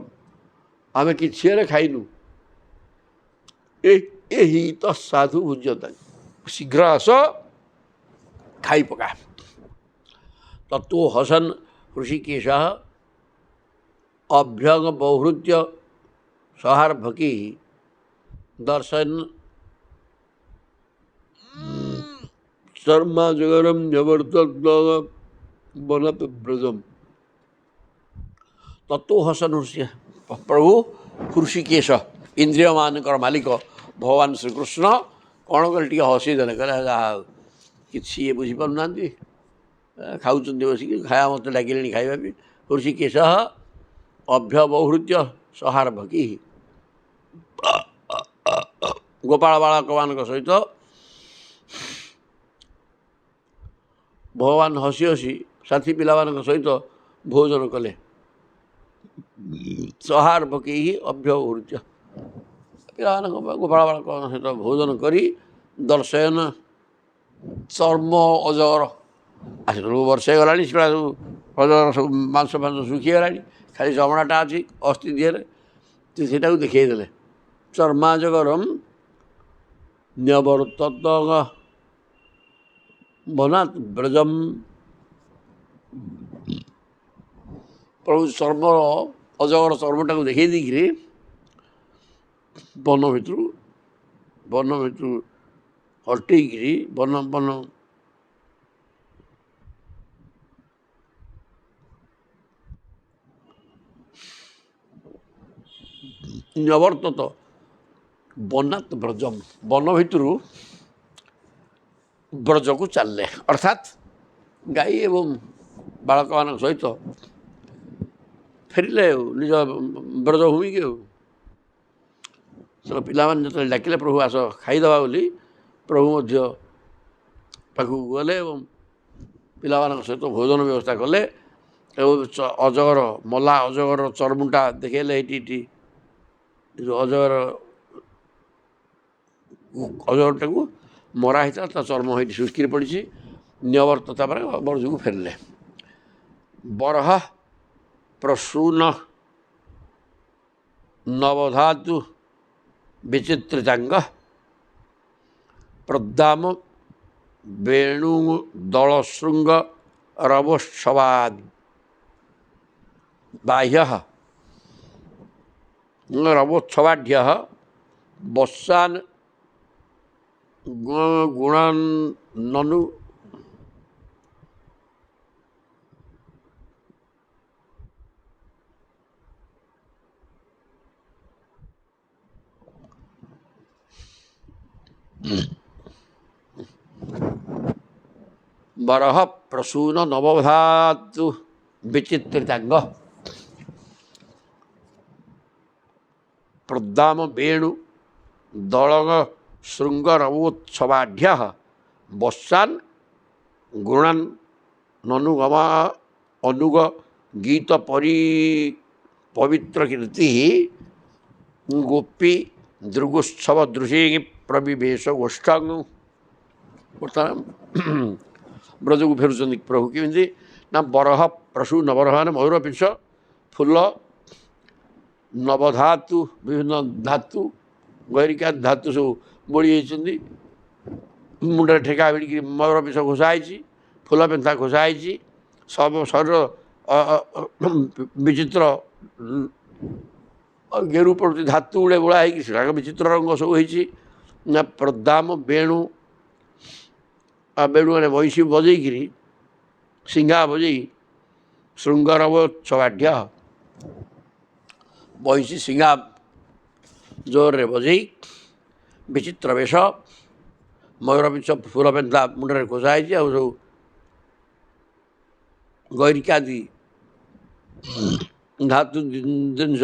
ଆମେ କିଛି ହେଲେ ଖାଇନୁ, ଏହି ତ ସାଧୁ ଭୁଜ୍ୟତା, ଶୀଘ୍ର ଆସ ଖାଇ ପକା। ତତ୍ତ୍ୱ ହସନ୍ ହୃଷିକେଶ ଅଭ୍ୟଙ୍ଗ ବୌହୃତ୍ୟ ସହାର୍ଭକି ଦର୍ଶନ ଶର୍ମାଜଗରମ ବନତ ବ୍ରଜମ। ତତ୍ତ୍ୱ ହସନ୍ ହୃଷି, ପ୍ରଭୁ ହୃଷିକେଶ ଇନ୍ଦ୍ରିୟମାନଙ୍କର ମାଲିକ ଭଗବାନ ଶ୍ରୀକୃଷ୍ଣ କ'ଣ କଲେ ଟିକେ ହସିଦେଲେ, କହିଲେ ଯାହା କିଛି ଇଏ ବୁଝିପାରୁନାହାନ୍ତି, ଖାଉଛନ୍ତି ବସିକି, ଖାଇବା ମୋତେ ଡାକିଲେଣି ଖାଇବା ବି। ହୃଷିକେଶ ଅଭ୍ୟବହୃତ୍ୟ ସହାର୍ଭକି, ଗୋପାଳ ବାଳକମାନଙ୍କ ସହିତ ଭଗବାନ ହସି ହସି ସାଥୀ ପିଲାମାନଙ୍କ ସହିତ ଭୋଜନ କଲେ। ସହାର୍ଭକି ଅଭ୍ୟବହୃତ୍ୟ, ପିଲାମାନଙ୍କ ଗୋପାଳ ବାଳକମାନଙ୍କ ସହିତ ଭୋଜନ କରି ଦର୍ଶୟନ ଚର୍ମ ଅଜଗର, ସେତେବେଳକୁ ବର୍ଷେ ହେଇଗଲାଣି, ସେଟା ସବୁ ଅଜଗର ସବୁ ମାଂସ ଶୁଖିଗଲାଣି, ଖାଲି ଚମଡ଼ାଟା ଅଛି ଅସ୍ଥି ଦିହରେ, ସେଇଟାକୁ ଦେଖେଇ ଦେଲେ। ଚର୍ମାଜଗରମ ନ୍ୟବର୍ତ୍ତତ ବନାତ୍ ବ୍ରଜମ, ପ୍ରଭୁ ଚର୍ମ ଅଜଗର ଚର୍ମଟାକୁ ଦେଖେଇ ଦେଇକିରି ବନ ଭିତରୁ ହଟେଇକିରି ବନ ନ୍ୟବର୍ତ୍ତତ ବନାତ୍ ବ୍ରଜମ, ବନ ଭିତରୁ ବ୍ରଜକୁ ଚାଲିଲେ, ଅର୍ଥାତ୍ ଗାଈ ଏବଂ ବାଳକମାନଙ୍କ ସହିତ ଫେରିଲେ ଆଉ ନିଜ ବ୍ରଜଭୂମିକି। ଆଉ ପିଲାମାନେ ଯେତେବେଳେ ଡାକିଲେ ପ୍ରଭୁ ଆସ ଖାଇଦେବା ବୋଲି, ପ୍ରଭୁ ମଧ୍ୟ ପାଖକୁ ଗଲେ ଏବଂ ପିଲାମାନଙ୍କ ସହିତ ଭୋଜନ ବ୍ୟବସ୍ଥା କଲେ। ଏବଂ ଅଜଗର ମଲା ଅଜଗର ଚର୍ମଟା ଦେଖେଇଲେ, ଏଇଠି ଯେଉଁ ଅଜଗରଟାକୁ ମରା ହେଇଥିଲା, ତା ଚର୍ମ ହେଇଠି ଶୁଷ୍କିରେ ପଡ଼ିଛି। ନ୍ୟବର୍ତ୍ତ, ତାପରେ ବ୍ରଜକୁ ଫେରିଲେ। ବରହ ପ୍ରସୂନ ନବଧାତୁ ବିଚିତ୍ରିତାଙ୍ଗ ପ୍ରଦ୍ଦାମ ବେଣୁ ଦଳଶୃଙ୍ଗ ରବୋତ୍ସବାଦ ବାହ୍ୟ ରବୋତ୍ସବାଢ୍ୟ ବତ୍ସାନ ଗୁଣାନନୁ ବରହ ପ୍ରସୂନ ନବଧାତୁ ବିଚିତ୍ରିତାଙ୍ଗ ପ୍ରଦ୍ଦାମ ବେଣୁ ଦଳଗ ଶୃଙ୍ଗ ରବୋତ୍ସବାଢ୍ୟ ବତ୍ସାନ ଗୁଣାନ୍ ନନୁଗମା ଅନୁଗ ଗୀତ ପବିତ୍ର କୀର୍ତ୍ତି ଗୋପୀ ଦୃଗୁତ୍ସବ ଦୃଶୀ ପ୍ରବିବେଶ ଗୋଷ୍ଠାଙ୍ଗ। ବର୍ତ୍ତମାନ ବ୍ରଜକୁ ଫେରୁଛନ୍ତି ପ୍ରଭୁ କେମିତି ନା, ବରହ ପ୍ରସୂନ, ବରହ ମାନେ ମୟୂର ପିଂଛ, ଫୁଲ, ନବଧାତୁ ବିଭିନ୍ନ ଧାତୁ, ଗୈରିକା ଧାତୁ ସବୁ ବୋଳି ଯାଇଛନ୍ତି, ମୁଣ୍ଡରେ ଠେକା ଭିଡ଼ିକି ମୟୂର ପିଂଛ ଘୋଷା ହେଇଛି, ଫୁଲ ପେନ୍ଥା ଘୋଷା ହେଇଛି, ସବୁ ଶରୀର ବିଚିତ୍ର ଗେରୁ ପଡ଼ୁଛି, ଧାତୁ ଗୁଡ଼େ ଗୋଳା ହେଇକି ସେଟାକ ବିଚିତ୍ର ରଙ୍ଗ ସବୁ ହେଇଛି। ନା ପ୍ରଦାମ ବେଣୁ, ବେଣୁ ମାନେ ବଇଁଶୀ ବଜେଇକିରି ସିଂହା ବଜେଇ ଶୃଙ୍ଗରବ ଚବାଢ୍ୟ, ବଇଁଶୀ ସିଂହା ଜୋରରେ ବଜେଇ ବିଚିତ୍ର ବେଶ, ମୟୂର ପିଛ ଫୁଲ ପେନ୍ଥା ମୁଣ୍ଡରେ ଖୋସା ହେଇଛି, ଆଉ ସବୁ ଗୈରିକାଦି ଧାତୁ ଜିନିଷ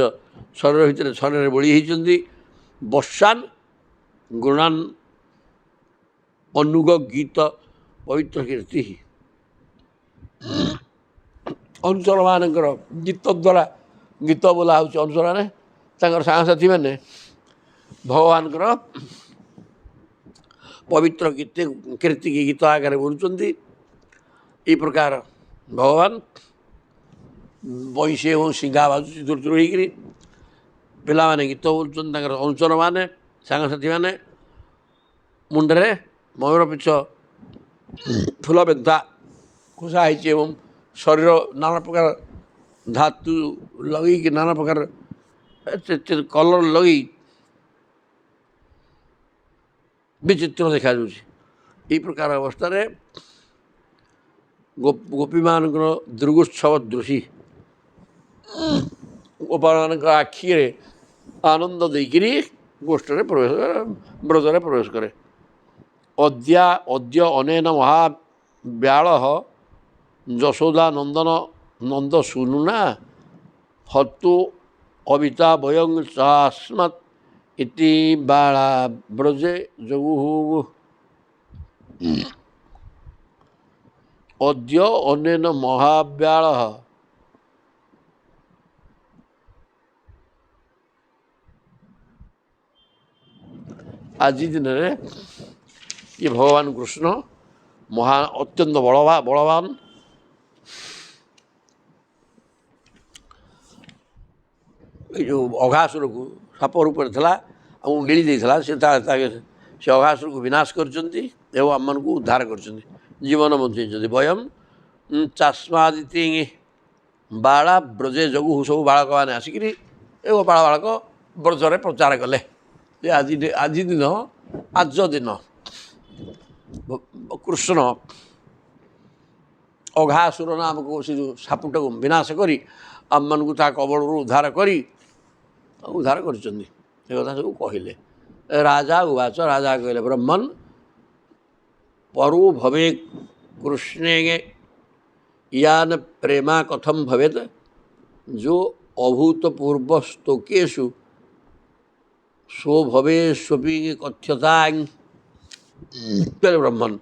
ଶରୀର ଭିତରେ ଶରୀରରେ ବୋଳି ହେଇଛନ୍ତି। ବର୍ଷାନ୍ ଗୁଣାନ୍ ଅନୁଗ ଗୀତ ପବିତ୍ର କୀର୍ତ୍ତି, ଅନୁଚରମାନଙ୍କର ଗୀତ ଦ୍ୱାରା ଗୀତ ବୋଲା ହେଉଛି। ଅନୁଚରମାନେ ତାଙ୍କର ସାଙ୍ଗସାଥି ମାନେ ଭଗବାନଙ୍କର ପବିତ୍ର କୀର୍ତ୍ତି ଗୀତ ଆକାରରେ ବୋଲୁଛନ୍ତି। ଏହି ପ୍ରକାର ଭଗବାନ ବଇଁଶୀ ଏବଂ ସିଂହା ବାଜୁଛି ଦୂର ଦୂର ହେଇକିରି, ପିଲାମାନେ ଗୀତ ବୋଲୁଛନ୍ତି, ତାଙ୍କର ଅନୁଚରମାନେ ସାଙ୍ଗସାଥିମାନେ ମୁଣ୍ଡରେ ମୟୂର ପିଛ ଫୁଲ ବେନ୍ଥା ଖୋସା ହେଇଛି ଏବଂ ଶରୀର ନାନା ପ୍ରକାର ଧାତୁ ଲଗେଇକି ନାନା ପ୍ରକାର କଲର ଲଗେଇ ବିଚିତ୍ର ଦେଖାଯାଉଛି। ଏହି ପ୍ରକାର ଅବସ୍ଥାରେ ଗୋପୀମାନଙ୍କର ଦୁର୍ଗୋତ୍ସବ ଦୃଶୀ ଗୋପାଳମାନଙ୍କ ଆଖିରେ ଆନନ୍ଦ ଦେଇକିରି ଗୋଷ୍ଠରେ ପ୍ରବେଶ ବ୍ରଜରେ ପ୍ରବେଶ କରେ। ଅଦ୍ୟ ଅନେନ ମହାବ୍ୟାଳ ଯଶୋଦା ନନ୍ଦନ ନନ୍ଦ ଶୁନୁନା ହତୁ ଅବିତା ବୟଂ ଚାସ୍ମତ୍ ଇତି ବାଳା ବ୍ରଜେ ଯୋଗୁ। ଅଦ୍ୟ ଅନେନ ମହାବ୍ୟାଳ, ଆଜି ଦିନରେ ଇଏ ଭଗବାନ କୃଷ୍ଣ ଅତ୍ୟନ୍ତ ବଳବାନ, ଏଇ ଯେଉଁ ଅଘାସୁରକୁ ସାପ ରୂପରେ ଥିଲା ଆଉ ଗିଳି ଦେଇଥିଲା, ସେ ଅଘାସୁରକୁ ବିନାଶ କରିଛନ୍ତି ଏବଂ ଆମମାନଙ୍କୁ ଉଦ୍ଧାର କରିଛନ୍ତି, ଜୀବନ ବଞ୍ଚେଇଛନ୍ତି। ବୟମ୍ ଚାସ୍ମାଦିତି ବାଳା ବ୍ରଜେ ଯୋଗୁ, ସବୁ ବାଳକମାନେ ଆସିକିରି ଏ ଗୋପାଳ ବାଳକ ବ୍ରଜରେ ପ୍ରଚାର କଲେ ଯେ ଆଜି ଦିନ ଆଜ ଦିନ କୃଷ୍ଣ ଅଘାସୁର ନାମକ ସେ ଯେଉଁ ସାପଟାକୁ ବିନାଶ କରି ଆମମାନଙ୍କୁ ତା କବଳରୁ ଉଦ୍ଧାର କରିଛନ୍ତି। ସେ କଥା ସବୁ କହିଲେ। ରାଜା ଉବାଚ, ରାଜା କହିଲେ ବ୍ରହ୍ମନ୍ ପରୁ ଭବେ କୃଷ୍ଣେ ୟାନ ପ୍ରେମା କଥମ ଭବେତ୍ ଯୋ ଅଭୂତପୂର୍ବ ସ୍ତୋକେଷୁ ସୋ ଭବେ ସ୍ୱପି କଥ୍ୟତା। ବ୍ରହ୍ମନ୍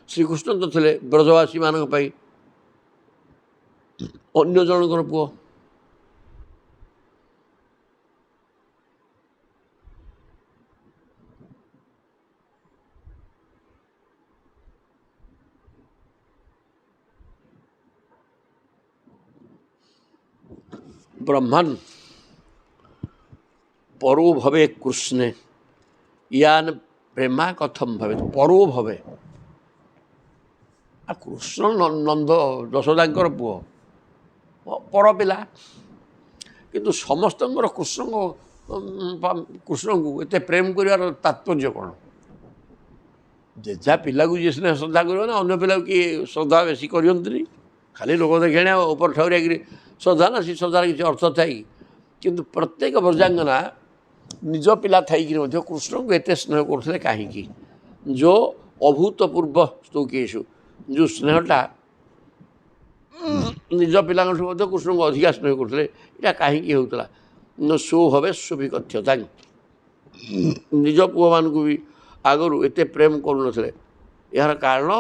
ଶ୍ରୀକୃଷ୍ଣ ତ ଥିଲେ ବ୍ରଜବାସୀମାନଙ୍କ ପାଇଁ ଅନ୍ୟ ଜଣଙ୍କର ପୁଅ। ବ୍ରହ୍ମନ୍ ପରୋ ଭବେ କୃଷ୍ଣେ ୟାନ ପ୍ରେମା କଥମ ଭବେ, ପରୋ ଭବେ, କୃଷ୍ଣ ନନ୍ଦ ଯଶୋଦାଙ୍କର ପୁଅ, ପର ପିଲା, କିନ୍ତୁ ସମସ୍ତଙ୍କର କୃଷ୍ଣଙ୍କୁ ଏତେ ପ୍ରେମ କରିବାର ତାତ୍ପର୍ଯ୍ୟ କ'ଣ? ଯେଝା ପିଲାକୁ ଯିଏ ସିନା ଶ୍ରଦ୍ଧା କରିବ ନା, ଅନ୍ୟ ପିଲାକୁ କିଏ ଶ୍ରଦ୍ଧା ବେଶୀ କରିବନ୍ତିନି, ଖାଲି ଲୋକ ଦେଖେଣି ଉପର ଠାଉରିଆକିରି ଶ୍ରଦ୍ଧା ନା, ସେ ଶ୍ରଦ୍ଧାର କିଛି ଅର୍ଥ ଥାଇ, କିନ୍ତୁ ପ୍ରତ୍ୟେକ ବ୍ରଜାଙ୍ଗନା ନିଜ ପିଲା ଥାଇକିରି ମଧ୍ୟ କୃଷ୍ଣଙ୍କୁ ଏତେ ସ୍ନେହ କରୁଥିଲେ କାହିଁକି? ଯେଉଁ ଅଭୂତପୂର୍ବ ସ୍ତୋକେଷୁ, ଯେଉଁ ସ୍ନେହଟା ନିଜ ପିଲାଙ୍କଠୁ ମଧ୍ୟ କୃଷ୍ଣଙ୍କୁ ଅଧିକା ସ୍ନେହ କରୁଥିଲେ, ଏଇଟା କାହିଁକି ହେଉଥିଲା? ସୋ ଭବେ ସ୍ୱବିକଥ୍ୟତା, ନିଜ ପୁଅମାନଙ୍କୁ ବି ଆଗରୁ ଏତେ ପ୍ରେମ କରୁନଥିଲେ। ଏହାର କାରଣ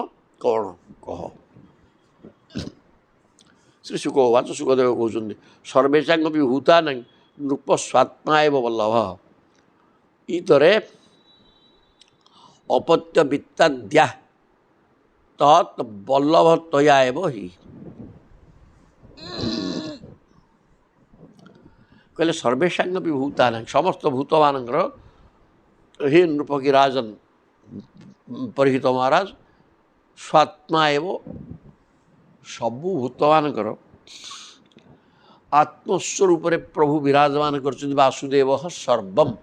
କ'ଣ କହ? ଶ୍ରୀ ଶୁକବାଚ, ଶୁକଦେବ କହୁଛନ୍ତି ସର୍ବେଶାଙ୍ଗ ବି ଭୂତା ନାହିଁ ନୃପ ସ୍ୱାତ୍ମା ଏବ ବଲ୍ଲଭ ଇତରେ ଅପତ୍ୟ ବିତ୍ତାଦ୍ୟା ତତ୍ ବଲ୍ଲଭ ତୟା ଏବ ହି। କହିଲେ ସର୍ବେଶାଙ୍ଗ ବି ଭୂତା ନାହିଁ, ସମସ୍ତ ଭୂତମାନଙ୍କର ହେ ନୃପକି ରାଜନ ପରୀକ୍ଷିତ ମହାରାଜ ସ୍ୱାତ୍ମା ଏବ सबु भूतमानकर आत्मस्वरूप प्रभु विराजमान कर वासुदेव सर्वम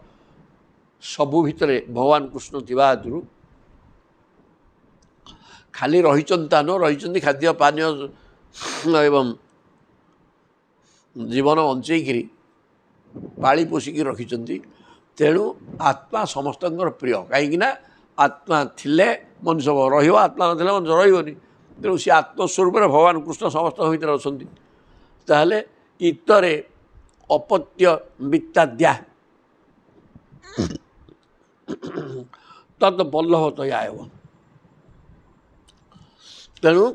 सबु भितर भगवान कृष्ण थिबा हेतु खाली रही रही खाद्य पानीय एवं जीवन बंचेकरी पाली पोषिकी रखिंट तेणु आत्मा समस्त प्रिय कहीं आत्मा थिले मनुष्य रत्मा ना मनुष्य रही तेणु सी आत्मस्वरूप भगवान कृष्ण समस्त भर अच्छा ताहले इतरे अपत्य वित्ताद्या तत् बल्लभ तया तेणु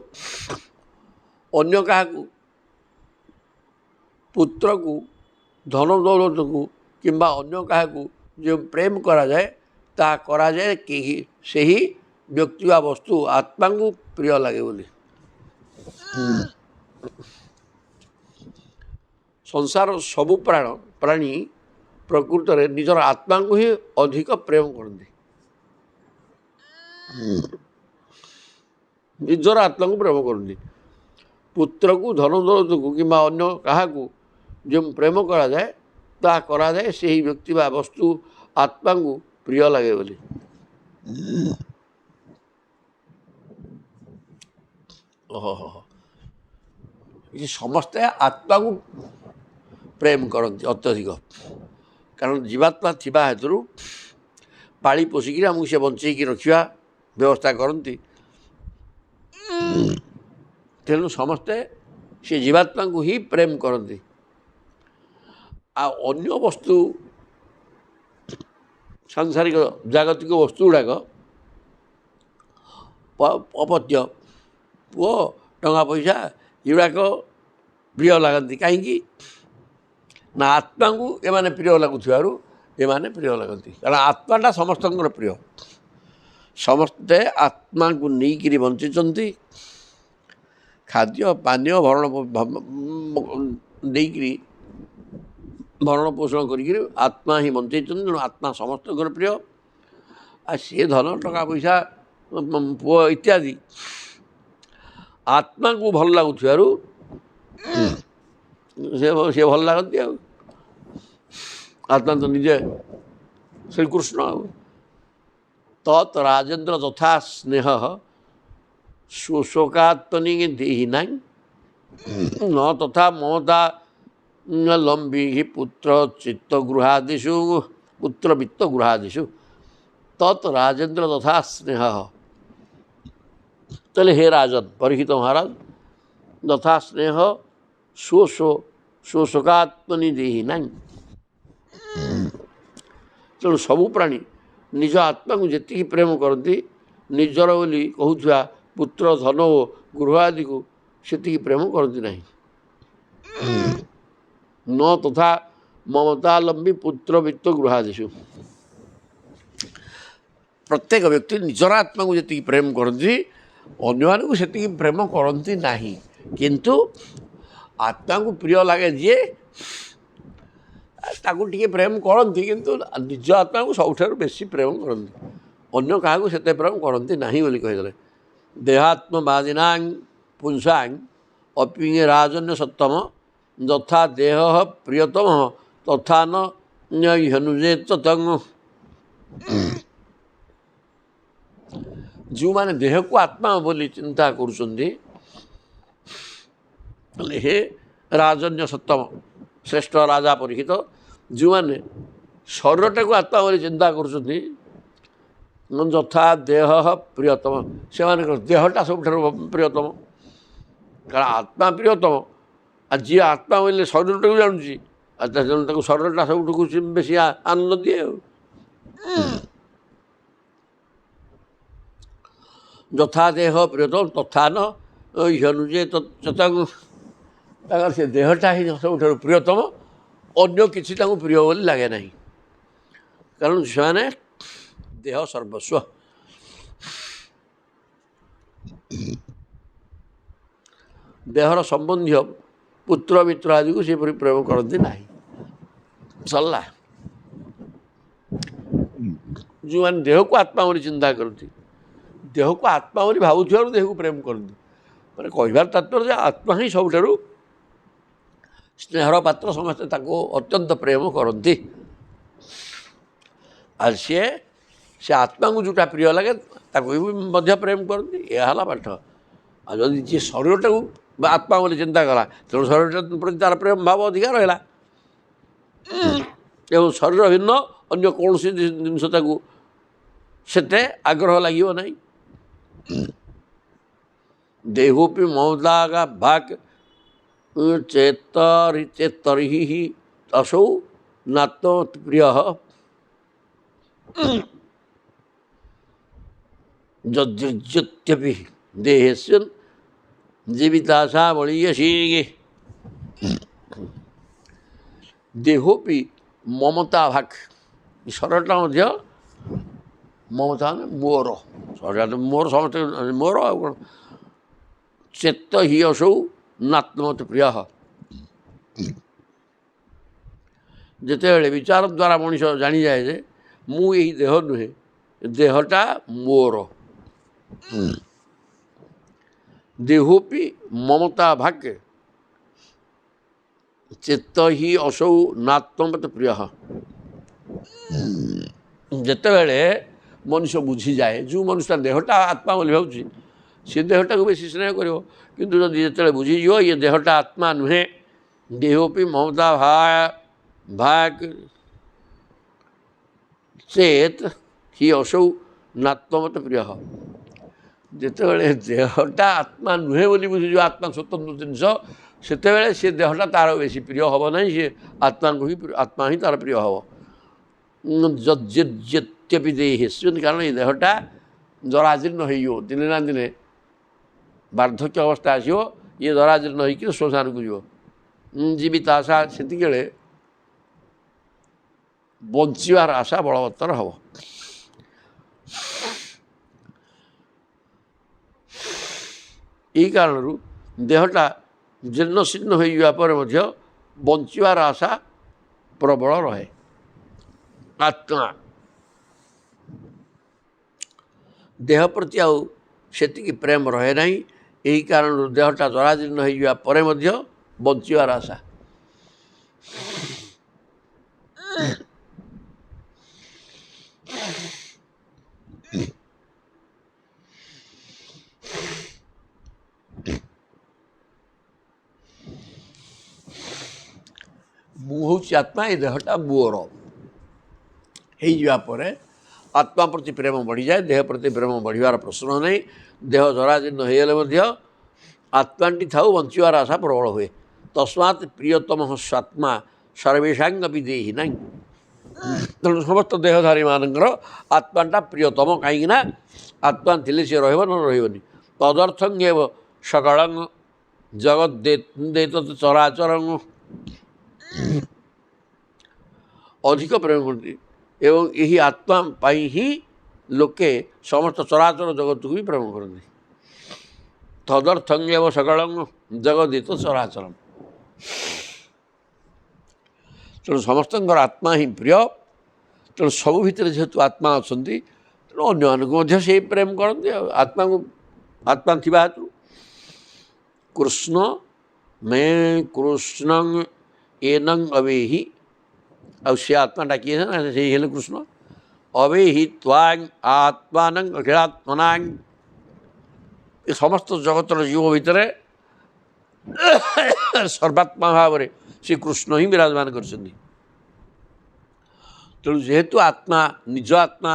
अन्य क्या पुत्र को धन दौलत को किंबा अन्य क्या जो प्रेम करा जाए ता करा जाए कि से ही व्यक्ति वा वस्तु आत्मा को प्रिय लगे बोली संसार सबु प्राणी प्रकृत में निजर आत्मा को ही अधिक प्रेम करती निजर आत्मा को प्रेम करती पुत्र को धन दौलत को किंबा अन्य क्या जो प्रेम करा जाए ता करा जाए से ही व्यक्ति वा वस्तु आत्मा को प्रिय लगे बोली ये समस्ते आत्मा को प्रेम करती अत्यधिक कारण जीवात्मा थिबा हेतु पाली पोषिकी आमको से बंचेकी रखा व्यवस्था करती तेणु समस्ते से जीवात्मा को ही प्रेम करती अन्य वस्तु सांसारिक जागतिक वस्तु गुड़ाक अपत्य पुओ टंका पैसा युवाक प्रिय लगती कहीं ना आत्मा को एमाने प्रिय लगुथिबारु एमाने प्रिय लगती कारण आत्माटा समस्त प्रिय समस्ते आत्मा को नहीं बंची खाद्य पानीय भरण नहीं भरण पोषण कर आत्मा ही बंचे तेणु आत्मा समस्त प्रिय आ सी धन टका पैसा पुओ इत्यादि आत्मा को भल लगुथिबारु से भल लगती आत्मा तो निजे श्रीकृष्ण तत् राजेन्द्र तथा स्नेह शोकात्मनि देहिना न तथा ममता लंबी पुत्र चित्तगृहादिषु पुत्र वित्तगृहादिषु तत् राजेन्द्र तथा स्नेह चले हे राजन परीक्षित महाराज तथा स्नेह शोकात्मनि देहिना तेणु सबु प्राणी निज आत्मा को जी प्रेम करती निजर बोली कहूआ पुत्र धन गृह आदि को से प्रेम करती नहीं न तथा ममतालंबी पुत्र वित्त गृहादिषु प्रत्येक व्यक्ति निजर आत्मा को जी प्रेम करती अन्य को से प्रेम करती नहीं किंतु आत्मा को प्रिय लगे जी ताकू टी प्रेम करती किंतु निज आत्मा को सबुठ बेसी प्रेम करती अन्य क्या से प्रेम करती नहीं बोली कहीदे देहात्मवादिना पुंसांग अपि राजन्य सत्तम यथा देह प्रियतम तथा न हनुजेत तंग जो माने देह को आत्मा बोली चिंता करुँचे हे राजन्य सत्तम श्रेष्ठ राजा परीक्षित जो मैंने शरीरटा को आत्मा बोली चिंता करुँचे यथा देह प्रियतम से देहटा सब प्रियतम कारण आत्मा प्रियतम आ जी आत्मा बोले शरीरटा को जानूँ शरीरटा सब बेसी आनंद दिए यथा देह प्रियतम तथा न हनुजे चतंग से देहटा ही सब प्रियतम अन्य किसी प्रिय बोली लगे ना कारण से देह सर्वस्व देहर संबंधी पुत्र मित्र आदि को से प्रेम करती ना सरला जो देह को आत्मा बोली चिंता करती देह को आत्मा बोली भावुथिबारु देह को प्रेम करती ମାନେ କହିବାର ତାତ୍ପର୍ଯ୍ୟ ଯେ ଆତ୍ମା ହିଁ ସବୁଠାରୁ ସ୍ନେହର ପାତ୍ର, ସମସ୍ତେ ତାକୁ ଅତ୍ୟନ୍ତ ପ୍ରେମ କରନ୍ତି। ଆଉ ସେ ଆତ୍ମାକୁ ଯେଉଁଟା ପ୍ରିୟ ଲାଗେ ତାକୁ ବି ମଧ୍ୟ ପ୍ରେମ କରନ୍ତି। ଏହା ହେଲା ପାଠ। ଆଉ ଯଦି ଯିଏ ଶରୀରଟାକୁ ବା ଆତ୍ମା ବୋଲି ଚିନ୍ତା କଲା, ତେଣୁ ଶରୀରଟା ପ୍ରତି ତା'ର ପ୍ରେମ ଭାବ ଅଧିକା ରହିଲା। ଏବଂ ଶରୀର ଭିନ୍ନ ଅନ୍ୟ କୌଣସି ଜିନିଷ ତାକୁ ସେତେ ଆଗ୍ରହ ଲାଗିବ ନାହିଁ। ଦେହୋପି ମମତାଗା ଭାକ୍ ଚେତରିହି ଅସौ ନାତ୍ମ ପ୍ରିୟ ଯଦ୍ୟପି ଦେହେସ୍ମିନ୍ ଜୀବିତାଶା ବଳୀୟସୀ। ଦେହୋପି ମମତା ଭାକ୍, ଶରୀରଟା ମଧ୍ୟ ମମତା ମାନେ ମୋର, ଶରୀରଟା ମୋର, ସମସ୍ତେ ମୋର। ଆଉ କ'ଣ? ଚେତ ହି ଅସৌ ନାତ୍ମତ ପ୍ରିୟ। ଯେତେବେଳେ ବିଚାର ଦ୍ୱାରା ମଣିଷ ଜାଣିଯାଏ ଯେ ମୁଁ ଏହି ଦେହ ନୁହେଁ, ଦେହଟା ମୋର। ଦେହୋପି ମମତା ଭାକ୍ ଚେତ ହି ଅସୌ ନାତ୍ମତ ପ୍ରିୟ। ଯେତେବେଳେ ମଣିଷ ବୁଝିଯାଏ, ଯେଉଁ ମନୁଷ୍ୟଟା ଦେହଟା ଆତ୍ମା ବୋଲି ଭାବୁଛି ସେ ଦେହଟାକୁ ବେଶୀ ସ୍ନେହ କରିବ। କିନ୍ତୁ ଯଦି ଯେତେବେଳେ ବୁଝିଯିବ ଇଏ ଦେହଟା ଆତ୍ମା ନୁହେଁ, ଦେହୋପି ମମତା ଭାକ୍ ଚେତ୍ ହି ଅସୌ ନାତ୍ମତ ପ୍ରିୟ। ଯେତେବେଳେ ଦେହଟା ଆତ୍ମା ନୁହେଁ ବୋଲି ବୁଝିଯିବ, ଆତ୍ମା ସ୍ୱତନ୍ତ୍ର ଜିନିଷ, ସେତେବେଳେ ସେ ଦେହଟା ତା'ର ବେଶୀ ପ୍ରିୟ ହେବ ନାହିଁ। ସେ ଆତ୍ମା ହିଁ ତା'ର ପ୍ରିୟ ହେବ। ଯେତ୍ୟପି ଦେହେସ୍ମିନ୍, କାରଣ ଏ ଦେହଟା ଜରାଜୀର୍ଣ୍ଣ ହେଇଯିବ, ଦିନେ ନା ଦିନେ ବାର୍ଦ୍ଧକ୍ୟ ଅବସ୍ଥା ଆସିବ, ଇଏ ଜରାଜୀର୍ଣ୍ଣ ହେଇକି ଶ୍ମଶାନକୁ ଯିବ। ଜୀବିତ ଆଶା, ସେତିକିବେଳେ ବଞ୍ଚିବାର ଆଶା ବଳବତ୍ତର ହେବ। ଏହି କାରଣରୁ ଦେହଟା ଜୀର୍ଣ୍ଣ ଶୀର୍ଣ୍ଣ ହୋଇଯିବା ପରେ ମଧ୍ୟ ବଞ୍ଚିବାର ଆଶା ପ୍ରବଳ ରହେ। ଆତ୍ମା ଦେହ ପ୍ରତି ଆଉ ସେତିକି ପ୍ରେମ ରହେ ନାହିଁ। ଏହି କାରଣରୁ ଦେହଟା ଜରାଜୀର୍ଣ୍ଣ ହୋଇଯିବା ପରେ ମଧ୍ୟ ବଞ୍ଚିବାର ଆଶା। ମୁଁ ହେଉଛି ଆତ୍ମା, ଏ ଦେହଟା ମୋର ହେଇଯିବା ପରେ ଆତ୍ମା ପ୍ରତି ପ୍ରେମ ବଢ଼ିଯାଏ। ଦେହ ପ୍ରତି ପ୍ରେମ ବଢ଼ିବାର ପ୍ରଶ୍ନ ନାହିଁ। ଦେହ ଜରାଜୀର୍ଣ୍ଣ ହୋଇଗଲେ ମଧ୍ୟ ଆତ୍ମାଟି ଥାଉ, ବଞ୍ଚିବାର ଆଶା ପ୍ରବଳ ହୁଏ। ତସ୍ମାତ୍ ପ୍ରିୟତମ ସ୍ୱାତ୍ମା ସର୍ବେଷାଙ୍ଗପି ଦେହି ନାହିଁ। ତେଣୁ ସମସ୍ତ ଦେହଧାରୀମାନଙ୍କର ଆତ୍ମାଟା ପ୍ରିୟତମ, କାହିଁକିନା ଆତ୍ମା ଥିଲେ ସିଏ ରହିବ, ନ ରହିବନି। ତଦର୍ଥଙ୍ଗ ସକଳଂ ଜଗତ୍ ଚରାଚରଂ ଅଧିକ ପ୍ରେମ କରନ୍ତି। ଏବଂ ଏହି ଆତ୍ମା ପାଇଁ ହିଁ ଲୋକେ ସମସ୍ତ ଚରାଚର ଜଗତକୁ ବି ପ୍ରେମ କରନ୍ତି। ତଦର୍ଥଙ୍ଗ ସକଳଂ ଜଗଦିତ ଚରାଚରଂ। ତେଣୁ ସମସ୍ତଙ୍କର ଆତ୍ମା ହିଁ ପ୍ରିୟ। ତେଣୁ ସବୁ ଭିତରେ ଯେହେତୁ ଆତ୍ମା ଅଛନ୍ତି, ତେଣୁ ଅନ୍ୟମାନଙ୍କୁ ମଧ୍ୟ ସେଇ ପ୍ରେମ କରନ୍ତି। ଆଉ ଆତ୍ମା ଥିବା ହେତୁ କୃଷ୍ଣ ମେ କୃଷ୍ଣଂ ଏନଂ ଅବେହି, ଆଉ ସେ ଆତ୍ମାଟା କିଏ ନା ସେଇ ହେଲେ କୃଷ୍ଣ। ଅବେହି ତ୍ୱାଂ ଆତ୍ମାନଂ ଅଖିଳାତ୍ମନାଂ, ଏ ସମସ୍ତ ଜଗତର ଜୀବ ଭିତରେ ସର୍ବାତ୍ମା ଭାବରେ ସେ କୃଷ୍ଣ ହିଁ ବିରାଜମାନ କରିଛନ୍ତି। ତେଣୁ ଯେହେତୁ ଆତ୍ମା ନିଜ ଆତ୍ମା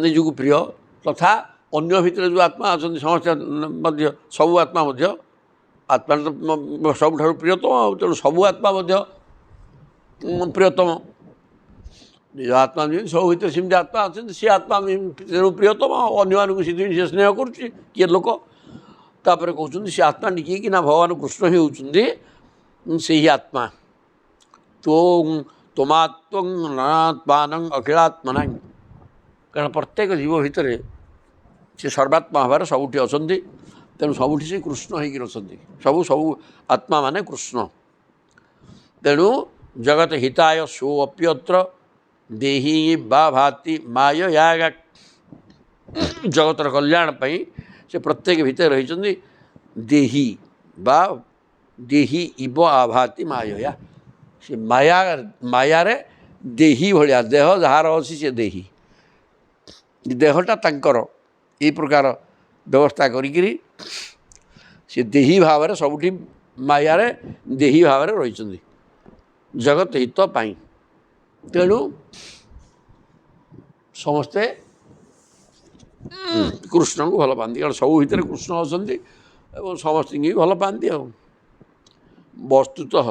ନିଜକୁ ପ୍ରିୟ, ତଥା ଅନ୍ୟ ଭିତରେ ଯେଉଁ ଆତ୍ମା ଅଛନ୍ତି ସମସ୍ତେ ମଧ୍ୟ, ସବୁ ଆତ୍ମା ମଧ୍ୟ, ଆତ୍ମାଟା ସବୁଠାରୁ ପ୍ରିୟତମ। ତେଣୁ ସବୁ ଆତ୍ମା ମଧ୍ୟ ପ୍ରିୟତମ। ନିଜ ଆତ୍ମା ଯେମିତି ସବୁ ଭିତରେ ସେମିତି ଆତ୍ମା ଅଛନ୍ତି, ସେ ଆତ୍ମା ତେଣୁ ପ୍ରିୟତମ। ଆଉ ଅନ୍ୟମାନଙ୍କୁ ସେଥିପାଇଁ ସେ ସ୍ନେହ କରୁଛି କିଏ ଲୋକ। ତାପରେ କହୁଛନ୍ତି ସେ ଆତ୍ମାଟି କିଏ କି ନା ଭଗବାନ କୃଷ୍ଣ ହିଁ ହେଉଛନ୍ତି ସେହି ଆତ୍ମା। ତୋମାତ୍ମଂ ନାତ୍ମାନଂ ଅଖିଳାତ୍ମନାଂ, କାରଣ ପ୍ରତ୍ୟେକ ଜୀବ ଭିତରେ ସେ ସର୍ବାତ୍ମା ଭାବରେ ସବୁଠି ଅଛନ୍ତି। ତେଣୁ ସବୁଠି ସେ କୃଷ୍ଣ ହେଇକି ଅଛନ୍ତି। ସବୁ ଆତ୍ମା ମାନେ କୃଷ୍ଣ। ତେଣୁ ଜଗତ ହିତାୟ ସୋ ଅପ୍ୟତ୍ର ଦେହି ବା ଭାତି ମାୟ ୟାଗା, ଜଗତର କଲ୍ୟାଣ ପାଇଁ ସେ ପ୍ରତ୍ୟେକ ଭିତରେ ରହିଛନ୍ତି ଦେହି ବା ଦେହି ଇବ ଆଭାତି ମାୟା। ସେ ମାୟାରେ ଦେହି ଭଳିଆ ଦେହ ଯାହାର ଅଛି ସେ ଦେହି, ଦେହଟା ତାଙ୍କର ଏଇ ପ୍ରକାର ବ୍ୟବସ୍ଥା କରିକିରି ସେ ଦେହି ଭାବରେ ସବୁଠି ମାୟାରେ ଦେହି ଭାବରେ ରହିଛନ୍ତି ଜଗତ ହିତ ପାଇଁ। ତେଣୁ ସମସ୍ତେ କୃଷ୍ଣଙ୍କୁ ଭଲ ପାଆନ୍ତି, କାରଣ ସବୁ ଭିତରେ କୃଷ୍ଣ ଅଛନ୍ତି ଏବଂ ସମସ୍ତଙ୍କୁ ବି ଭଲ ପାଆନ୍ତି। ଆଉ ବସ୍ତୁତଃ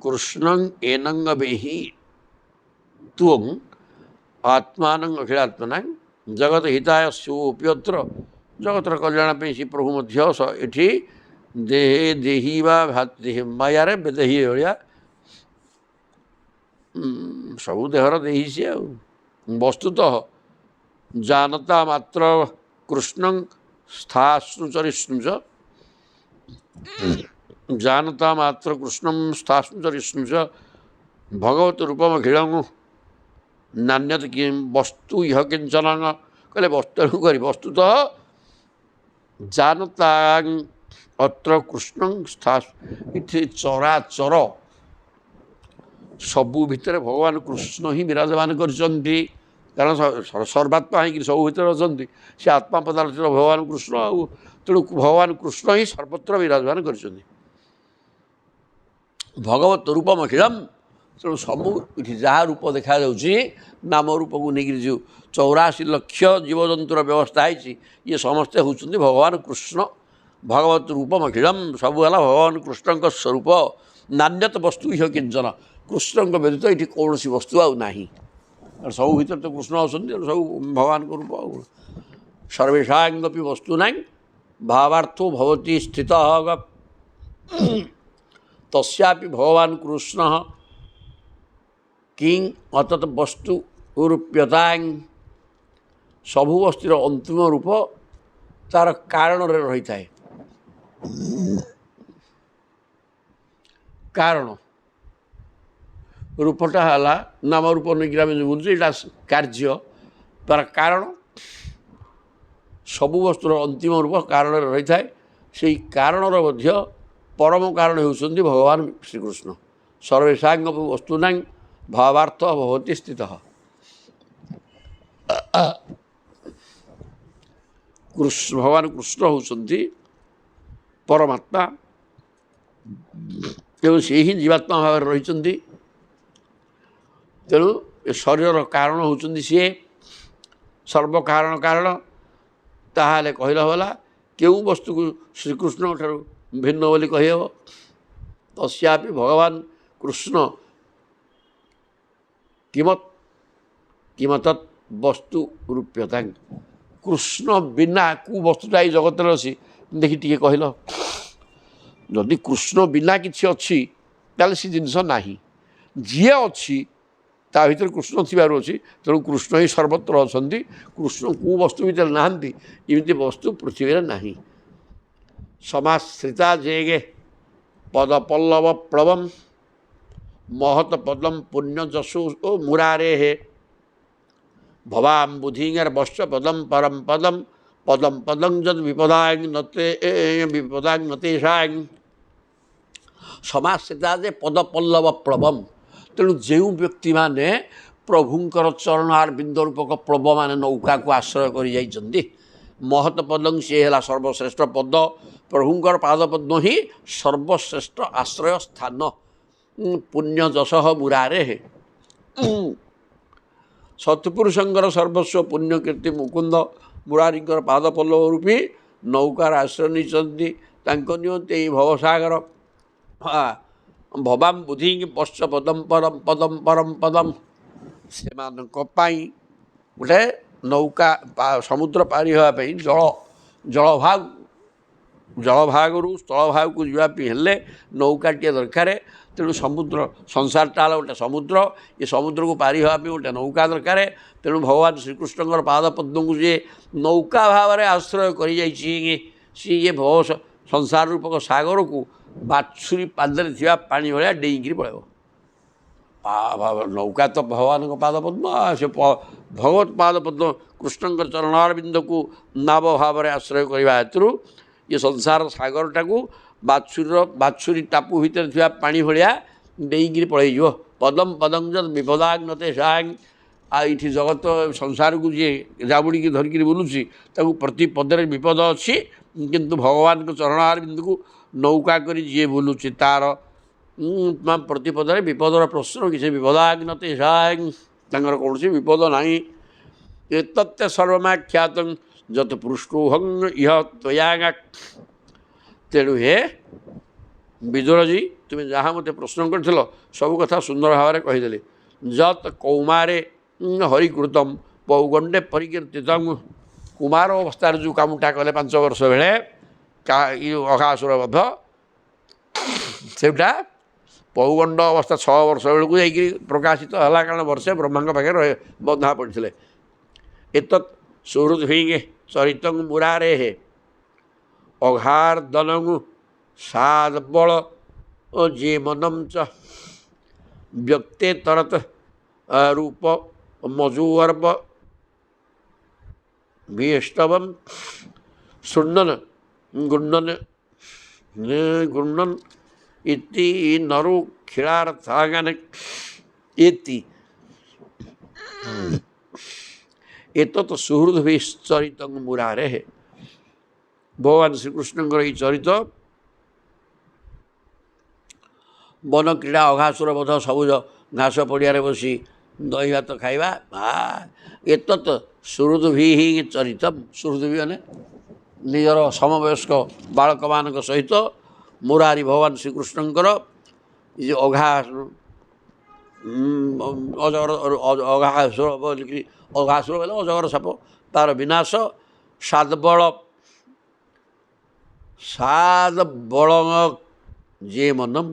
କୃଷ୍ଣଂ ଏନଙ୍ଗ ବେହି ତ୍ୱଂ ଆତ୍ମାନଂ ଅଖିଳାତ୍ମନାଂ ଜଗତ ହିତାୟ ସୁପ୍ୟତ୍ର। ଜଗତର କଲ୍ୟାଣ ପାଇଁ ସେ ପ୍ରଭୁ ମଧ୍ୟ ଏଠି ଦେହି ବା ମାୟାରେ ଦେହି ଭଳିଆ ସବୁ ଦେହର ଦେହି ସିଏ। ଆଉ ବସ୍ତୁତଃ ଜାନତା ମାତ୍ର କୃଷ୍ଣଂ ସ୍ଥାଶ୍ରୁଚରିଷ୍ଣୁଚ ଜାନତା ମାତ୍ର କୃଷ୍ଣଂ ସ୍ଥାଶ୍ରୁଚରିଷ୍ଣୁଚ ଭଗବତ ରୂପମଖିଳଂ ନାନ୍ୟତ ବସ୍ତୁ ଇହ କିଞ୍ଚନ। କହିଲେ ତେଣୁ କରି ବସ୍ତୁତଃ ଜାନତା ଅତ୍ର କୃଷ୍ଣଂ ଏଠି ଚରାଚର ସବୁ ଭିତରେ ଭଗବାନ କୃଷ୍ଣ ହିଁ ବିରାଜମାନ କରିଛନ୍ତି, କାରଣ ସର୍ବାତ୍ମା ହେଇକିରି ସବୁ ଭିତରେ ଅଛନ୍ତି। ସେ ଆତ୍ମା ପଦାର୍ଥର ଭଗବାନ କୃଷ୍ଣ, ଆଉ ତେଣୁ ଭଗବାନ କୃଷ୍ଣ ହିଁ ସର୍ବତ୍ର ବିରାଜମାନ କରିଛନ୍ତି। ଭଗବତ ରୂପମଖିଳମ୍, ତେଣୁ ସବୁ ଏଠି ଯାହା ରୂପ ଦେଖାଯାଉଛି ନାମ ରୂପକୁ ନେଇକିରି ଯେଉଁ 84 ଲକ୍ଷ ଜୀବଜନ୍ତୁର ବ୍ୟବସ୍ଥା ହେଇଛି, ଇଏ ସମସ୍ତେ ହେଉଛନ୍ତି ଭଗବାନ କୃଷ୍ଣ। ଭଗବତ ରୂପମଖିଳମ୍, ସବୁ ହେଲା ଭଗବାନ କୃଷ୍ଣଙ୍କ ସ୍ୱରୂପ। ନାନ୍ୟତ ବସ୍ତୁ ଇହ କିଞ୍ଚନ, କୃଷ୍ଣଙ୍କ ବ୍ୟତୀତ ଏଠି କୌଣସି ବସ୍ତୁ ଆଉ ନାହିଁ। ସବୁ ଭିତରେ ତ କୃଷ୍ଣ ଅଛନ୍ତି, ସବୁ ଭଗବାନଙ୍କ ରୂପ। ଆଉ ସର୍ବେଷାଙ୍ଗପି ବସ୍ତୁ ନାହିଁ ଭାବାର୍ଥୋ ଭବତି ସ୍ଥିତ ତସ୍ୟାପି ଭଗବାନ କୃଷ୍ଣ କିଂ ଅତତ ବସ୍ତୁ ରୂପ୍ୟତାଂ। ସବୁ ବସ୍ତୁର ଅନ୍ତିମ ରୂପ ତାର କାରଣରେ ରହିଥାଏ। କାରଣ ରୂପଟା ହେଲା ନାମ ରୂପ ନେଇକିରି ଆମେ ଯେଉଁ ବୁଝୁଛୁ, ଏଇଟା କାର୍ଯ୍ୟ, ତାର କାରଣ ସବୁ ବସ୍ତୁର ଅନ୍ତିମ ରୂପ କାରଣରେ ରହିଥାଏ। ସେଇ କାରଣର ମଧ୍ୟ ପରମ କାରଣ ହେଉଛନ୍ତି ଭଗବାନ ଶ୍ରୀକୃଷ୍ଣ। ସର୍ବେଷାଙ୍ଗ ବସ୍ତୁ ନାହିଁ ଭାବାର୍ଥ ଭବତି ସ୍ଥିତ। ଭଗବାନ କୃଷ୍ଣ ହେଉଛନ୍ତି ପରମାତ୍ମା ଏବଂ ସେ ହିଁ ଜୀବାତ୍ମା ଭାବରେ ରହିଛନ୍ତି। ତେଣୁ ଏ ଶରୀରର କାରଣ ହେଉଛନ୍ତି ସିଏ, ସର୍ବକାରଣ କାରଣ। ତାହେଲେ କହିଲେ ହେଲା କେଉଁ ବସ୍ତୁକୁ ଶ୍ରୀକୃଷ୍ଣଙ୍କ ଠାରୁ ଭିନ୍ନ ବୋଲି କହିହେବ? ତସ୍ୟାପି ଭଗବାନ କୃଷ୍ଣ କିମତତ୍ ବସ୍ତୁ ରୂପ୍ୟତାଂ। କୃଷ୍ଣ ବିନା କେଉଁ ବସ୍ତୁଟା ଏଇ ଜଗତରେ ଅଛି ଦେଖି ଟିକେ କହିଲ। ଯଦି କୃଷ୍ଣ ବିନା କିଛି ଅଛି ତାହେଲେ ସେ ଜିନିଷ ନାହିଁ। ଯିଏ ଅଛି ତା ଭିତରେ କୃଷ୍ଣ ଥିବାରୁ ଅଛି, ତେଣୁ କୃଷ୍ଣ ହିଁ ସର୍ବତ୍ର ଅଛନ୍ତି। କୃଷ୍ଣ କେଉଁ ବସ୍ତୁ ଭିତରେ ନାହାନ୍ତି, ଏମିତି ବସ୍ତୁ ପୃଥିବୀରେ ନାହିଁ। ସମାଶ୍ରିତା ଜେଗେ ପଦ ପଲ୍ଲବ ପ୍ଳବମ୍ ମହତ ପଦମ୍ ପୁଣ୍ୟ ଯଶୁ ଓ ମୁରାରେ ହେ ଭବାମ୍ ବୁଧିଙ୍ଗର ବଶ୍ଚ ପଦମ୍ ପରମ ପଦମ୍ ପଦମ୍ ପଦଂ ଯଦ୍ ବିପଦାଂ ନତେଷାଂ। ସମାଶ୍ରିତା ଯେ ପଦ ପଲ୍ଲବ ପ୍ଳବମ୍, ତେଣୁ ଯେଉଁ ବ୍ୟକ୍ତିମାନେ ପ୍ରଭୁଙ୍କର ଚରଣାର ବିନ୍ଦ ରୂପକ ପ୍ଳବମାନେ ନୌକାକୁ ଆଶ୍ରୟ କରି ଯାଇଛନ୍ତି, ମହତ ପଦଂ ସିଏ ହେଲା ସର୍ବଶ୍ରେଷ୍ଠ ପଦ। ପ୍ରଭୁଙ୍କର ପାଦପଦ୍ମ ହିଁ ସର୍ବଶ୍ରେଷ୍ଠ ଆଶ୍ରୟ ସ୍ଥାନ। ପୁଣ୍ୟ ଯଶଃ ମୁରାରେ ହେ, ସତ୍ପୁରୁଷଙ୍କର ସର୍ବସ୍ୱ ପୁଣ୍ୟ କୀର୍ତ୍ତି ମୁକୁନ୍ଦ ମୁରାରୀଙ୍କର ପାଦପଲ୍ଲବ ରୂପୀ ନୌକାର ଆଶ୍ରୟ ନେଇଛନ୍ତି। ତାଙ୍କ ନିମନ୍ତେ ଏହି ଭବସାଗର ଭବାମ୍ ବୁଦ୍ଧି ପଶ୍ଚ ପଦମ୍ ପରମ ପଦମ୍, ସେମାନଙ୍କ ପାଇଁ ଗୋଟେ ନୌକା ସମୁଦ୍ର ପାରି ହେବା ପାଇଁ ଜଳଭାଗରୁ ସ୍ଥଳଭାଗକୁ ଯିବା ପାଇଁ ହେଲେ ନୌକାଟିଏ ଦରକାର। ତେଣୁ ସମୁଦ୍ର ସଂସାରଟା ହେଲା ଗୋଟେ ସମୁଦ୍ର, ଏ ସମୁଦ୍ରକୁ ପାରି ହେବା ପାଇଁ ଗୋଟେ ନୌକା ଦରକାର। ତେଣୁ ଭଗବାନ ଶ୍ରୀକୃଷ୍ଣଙ୍କର ପାଦପଦ୍ମକୁ ଯିଏ ନୌକା ଭାବରେ ଆଶ୍ରୟ କରିଯାଇଛି, ସିଏ ସଂସାର ରୂପକ ସାଗରକୁ ବାଛୁରୀ ପାଦରେ ଥିବା ପାଣି ଭଳିଆ ଡେଇଁକିରି ପଳାଇବ। ନୌକା ତ ଭଗବାନଙ୍କ ପାଦପଦ୍ମ, ସେ भगवत्पाद पद्म कृष्णଙ୍କ चरणारविंद को नाव भाव में आश्रय करने हेतु ये संसार सागरटा को बाछुरी टापू भितर थी पानी भाया डेईकि पलैज पदम पदम जद विपदाग्नते सांग आठी जगत संसार को जी जाबुड़ी धरिकी बुलूसी प्रति पदर विपद अच्छी किंतु भगवान को चरणारविंद को नौका कर जी बुलूची तार प्रति पदर विपदर प्रश्न किसी विपदाग्नते सांग तांकर कौन विपद ना एतत्ते सर्वमाख्यात जत पृष्ठोहंग यह त्वयागा तेणु हे विदुर जी तुम्हें जहाँ मत प्रश्न कर सब कथा सुंदर भाव में कहीदे जत कौमारे हरिकृतम पौगंडे परिकीर्तित कुमार अवस्था जो कामटा कले 5 वर्ष बेले अघासुर बध सेटा पौगंड अवस्था 6 वर्ष बेलू जा प्रकाशित है कारण वर्षे ब्रह्मा पाखे बंधा पड़ते एत सुहृद हिंगे चरित मुरारे हे अघार दनंगु साद बल जे मनम च व्यक्ते तरत रूप मजुअर्ब भीष्टवम सुन्नन गुण्डन गुण्डन इति नरु खिलार्थागन इति एतत् सुहृद चरित मुरारे है भगवान श्रीकृष्ण ये चरित वन क्रीड़ा अघासुर बध सबुज घास पड़िया बसी दही भात खाइबा एतत् सुहृद ही चरित सुहृद भी मैंने निजर समवयस्क बालक मान सहित मुरारी भगवान श्रीकृष्णकर ये अजगर अघासुर बोलिकी अघासुर बोले अजगर साप तार विनाश सादबल जे मनम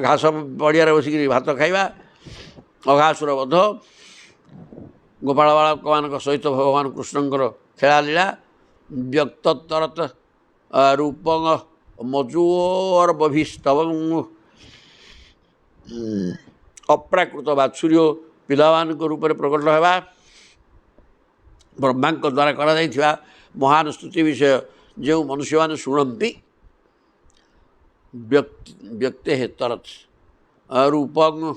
घास पड़िया बसिक भात खाइबा अघासुर बध गोपाल बालक मान सहित भगवान कृष्णकर खेलालीला व्यक्तरत रूप मजुअर बभिस्तव अप्राकृत बात्सुर्य पिलावान रूप में प्रकट होगा ब्रह्मा द्वारा करा महान स्तुति विषय जो मनुष्य मैंने शुणती व्यक्ते है तरत रूपं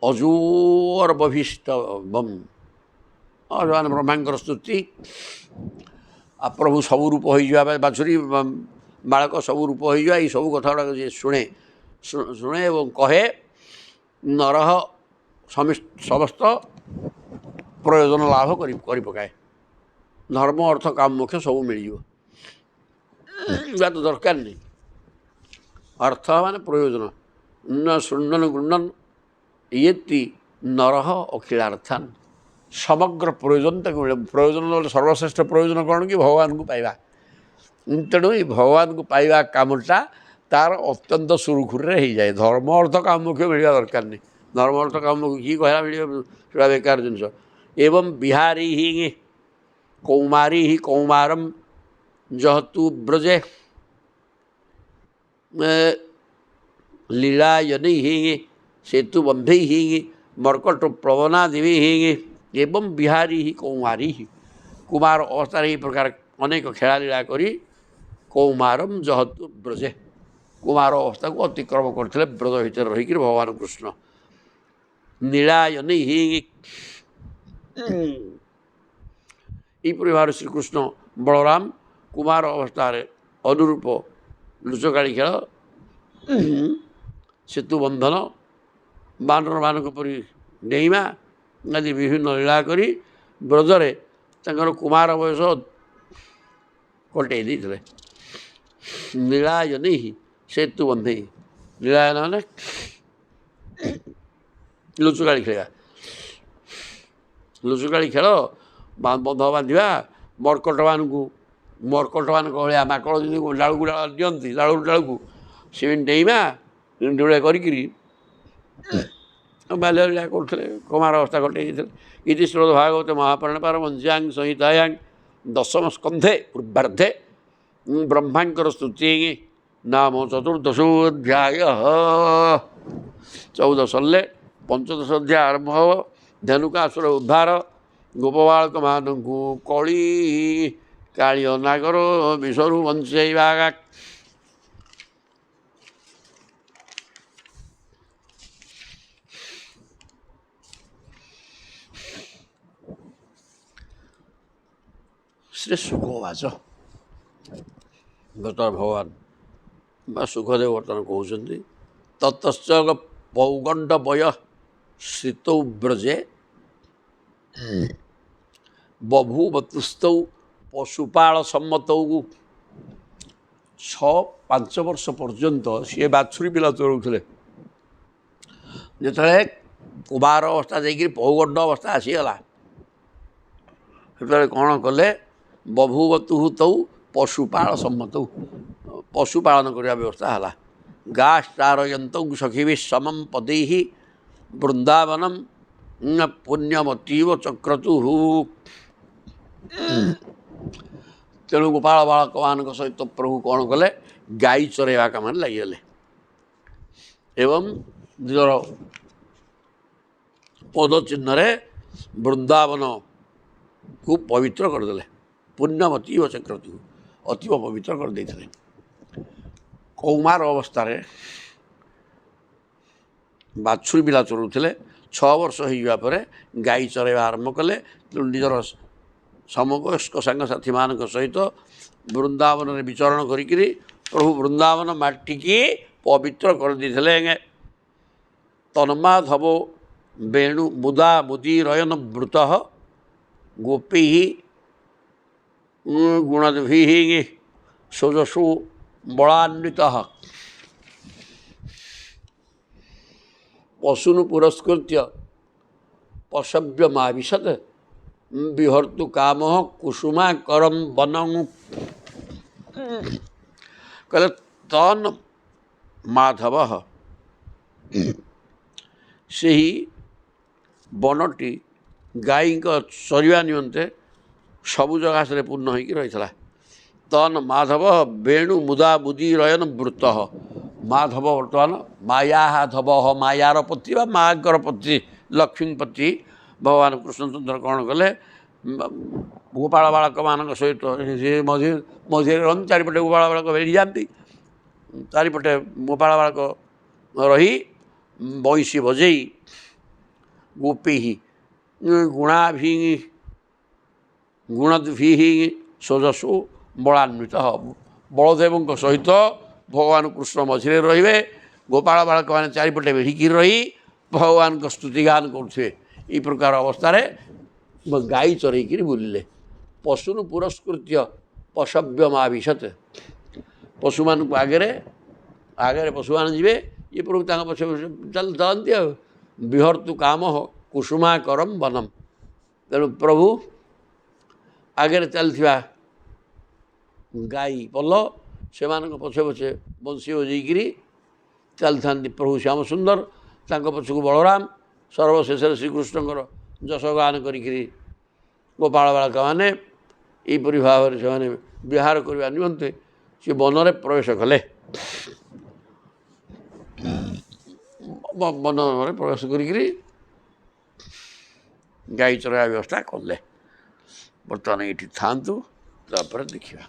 अजूर बभिष्टवम और ब्रह्मांकर स्तुति आ प्रभु सबू रूप हो जाए बाछुरी बालक सबू रूप हो जाए सब कथा गुड़ा जी शुणे शुणे और कहे नरह समस्त प्रयोजन लाभ कर पकाए धर्म अर्थ काम मोक्ष सब मिल तो दरकार नहीं अर्थ मान प्रयोजन न सुंदन गुंडन ये नरह अखिलार्थान समग्र प्रयोजन तक मिले प्रयोजन सर्वश्रेष्ठ प्रयोजन कौन कि भगवान को पाइबा तेणु ये भगवान को पाइबा कामटा तार अत्यंत सुरुखुरी हो जाए धर्म अर्थ काम मुख्य मिलवा दरकार नहीं धर्म अर्थ काम किए कहला मिले बेकार जिनस एवं बिहारी ही कौमारी ही कौमारम जहतु ब्रजे लीलायनी ही सेतु बंधे ही मर्कट प्रवना देवी ही एवं बिहारी ही कौमारी ही कुमार अवस्था ये प्रकार अनेक खेला लीला करी कौमारम जहतु ब्रजे कुमार अवस्था को अतिक्रम करते ब्रज भर रहीक भगवान कृष्ण नीलायनी ही यहपरि भाव श्रीकृष्ण बलराम कुमार अवस्था अनुरूप लुचकाड़ी खेल सेतु बंधन बानर मानक परी डेईमा आदि विभिन्न लीला करी ब्रजरे तंकर कुमार बयस कटे देते नीलायनी ही सेतु बंधे लीलायन मैंने लुचकाड़ी खेल लुचकाड़ी खेल बंध बांधा मर्कट मान को भाया माकड़ डालू को डाल दिखती डालू डालू को सी डेईमा डोड़ा करी बाल्यलीला करते कुमार अवस्था कटे इति श्रीमद् भागवत महापुराण पारमहंस्यां संहितायां दशम स्कंधे पूर्वार्धे ब्रह्मांकर स्तुति नाम चतुर्दशोऽध्याय 14 सल्ले 15 अध्याय आरंभ हो ଧେନୁକାସୁର ଉଦ୍ଧାର ଗୋପବାଳକମାନଙ୍କୁ କଳି କାଳିଅ ନାଗର ବିଷରୁ ବଞ୍ଚେଇବା। ଶ୍ରୀ ସୁଖବାଚ ବର୍ତ୍ତମାନ ଭଗବାନ ବା ସୁଖଦେବ ବର୍ତ୍ତମାନ କହୁଛନ୍ତି ତତଶ୍ଚ ପୌଗଣ୍ଡ ବୟ ଶ୍ରିତୌ ବ୍ରଜେ ବଭୂବତୁସ୍ତୌ ପଶୁପାଳ ସମ୍ମତୌ। 6-5 ବର୍ଷ ପର୍ଯ୍ୟନ୍ତ ସିଏ ବାଛୁରୀ ପିଲା ଚଳଉଥିଲେ। ଯେତେବେଳେ କୁମାର ଅବସ୍ଥା ଯାଇକିରି ପୌଗଣ୍ଡ ଅବସ୍ଥା ଆସିଗଲା ସେତେବେଳେ କ'ଣ କଲେ ବଭୂବତୁ ତୌ ପଶୁପାଳ ସମ୍ମତୌ ପଶୁପାଳନ କରିବା ବ୍ୟବସ୍ଥା ହେଲା। ଗାଷ୍ଟାରୟନ୍ତୌ ସଖିଭିଃ ସମଂ ପଦୈଃ ବୃନ୍ଦାବନମ୍ ପୁଣ୍ୟମତୀବ ଚକ୍ରତୁଃ। ତେଣୁ ଗୋପାଳ ବାଳକମାନଙ୍କ ସହିତ ପ୍ରଭୁ କ'ଣ କଲେ ଗାଈ ଚରାଇବା କାମରେ ଲାଗିଗଲେ ଏବଂ ନିଜର ପଦଚିହ୍ନରେ ବୃନ୍ଦାବନକୁ ପବିତ୍ର କରିଦେଲେ। ପୁଣ୍ୟମତୀବ ଚକ୍ରତୁଃ ଅତୀବ ପବିତ୍ର କରିଦେଇଥିଲେ। କୌମାର ଅବସ୍ଥାରେ ବାଛୁରୀ ପିଲା ଚଳୁଥିଲେ। 6 ବର୍ଷ ହୋଇଯିବା ପରେ ଗାଈ ଚରାଇବା ଆରମ୍ଭ କଲେ। ତେଣୁ ନିଜର ସମବୟସ୍କ ସାଙ୍ଗସାଥିମାନଙ୍କ ସହିତ ବୃନ୍ଦାବନରେ ବିଚରଣ କରିକିରି ପ୍ରଭୁ ବୃନ୍ଦାବନ ମାଟିକି ପବିତ୍ର କରିଦେଇଥିଲେ। ତନ୍ମାଧବ ବେଣୁ ମୁଦା ମୁଦିରୟନ ବୃତ ଗୋପୀ ଗୁଣଦ୍ଭିଃ ସୋଜସୁ ବଳାନ୍ୱିତ। ପଶୁନୁ ପୁରସ୍କୃତ୍ୟ ପଶବ୍ୟମାବିଶତ୍ ବିହର୍ତ୍ତୁ କାମ କୁସୁମାକରମ୍ ବନଂ। କହିଲେ ତନ୍ ମାଧବ ସେହି ବନଟି ଗାଈଙ୍କ ଚରିବା ନିମନ୍ତେ ସବୁଜ ଘାସରେ ପୂର୍ଣ୍ଣ ହୋଇକି ରହିଥିଲା। ତନ୍ ମାଧବ ବେଣୁ ମୁଦା ମୁଦିରୟନ ବୃତ। ମାଧବ ବର୍ତ୍ତମାନ ମାୟାଧବ ମାୟାର ପତି ବା ମାଙ୍କର ପତି ଲକ୍ଷ୍ମୀ ପତି ଭଗବାନ କୃଷ୍ଣଚନ୍ଦ୍ର କ'ଣ କଲେ ଗୋପାଳ ବାଳକମାନଙ୍କ ସହିତ ସେ ମଝିରେ ରହନ୍ତି। ଚାରିପଟେ ଗୋପାଳ ବାଳକ ବେଢ଼ି ଯାଆନ୍ତି। ଚାରିପଟେ ଗୋପାଳ ବାଳକ ରହି ବଇଁଶୀ ବଜେଇ ଗୋପୀ ଗୁଣଦ୍ଭିଃ ସୋଜସୁ ବଳାନ୍ୱିତ। ବଳଦେବଙ୍କ ସହିତ ଭଗବାନ କୃଷ୍ଣ ମଝିରେ ରହିବେ। ଗୋପାଳ ବାଳକମାନେ ଚାରିପଟେ ବେଢ଼ିକି ରହି ଭଗବାନଙ୍କ ସ୍ତୁତିଗାନ କରୁଥିବେ। ଏହି ପ୍ରକାର ଅବସ୍ଥାରେ ଗାଈ ଚରେଇକିରି ବୁଲିଲେ। ପଶୁନୁ ପୁରସ୍କୃତ୍ୟ ପଶବ୍ୟମାବିଶତ୍ ପଶୁମାନଙ୍କୁ ଆଗରେ ପଶୁମାନେ ଯିବେ। ଇଏ ପ୍ରଭୁ ତାଙ୍କ ପଛେ ଚାଲନ୍ତି ଆଉ। ବିହର୍ତ୍ତୁ କାମ କୁସୁମାକରମ୍ ବନମ୍। ତେଣୁ ପ୍ରଭୁ ଆଗରେ ଚାଲିଥିବା ଗାଈ ପଲ ସେମାନଙ୍କ ପଛେ ପଛେ ବଂଶୀ ବଜେଇକିରି ଚାଲିଥାନ୍ତି। ପ୍ରଭୁ ଶ୍ୟାମ ସୁନ୍ଦର ତାଙ୍କ ପଛକୁ ବଳରାମ ସର୍ବଶେଷରେ ଶ୍ରୀକୃଷ୍ଣଙ୍କର ଯଶ ଗାନ କରିକିରି ଗୋପାଳ ବାଳକମାନେ ଏହିପରି ଭାବରେ ସେମାନେ ବିହାର କରିବା ନିମନ୍ତେ ସେ ବନରେ ପ୍ରବେଶ କଲେ। ବନରେ ପ୍ରବେଶ କରିକିରି ଗାଈ ଚରାଇବା ବ୍ୟବସ୍ଥା କଲେ। ବର୍ତ୍ତମାନ ଏଇଠି ଥାଆନ୍ତୁ, ତାପରେ ଦେଖିବା।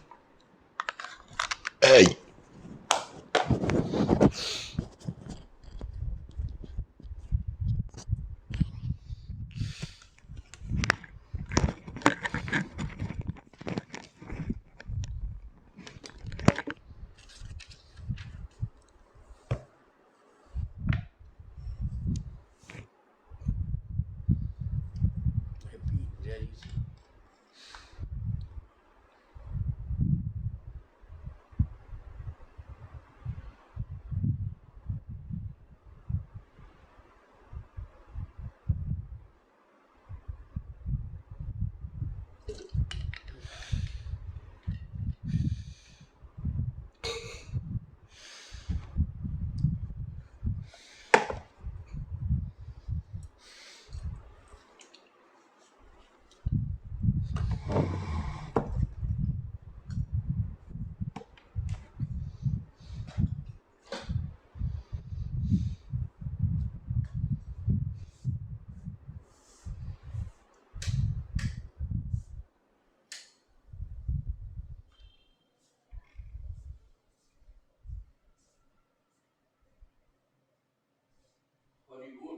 ହରି ବୋଲ।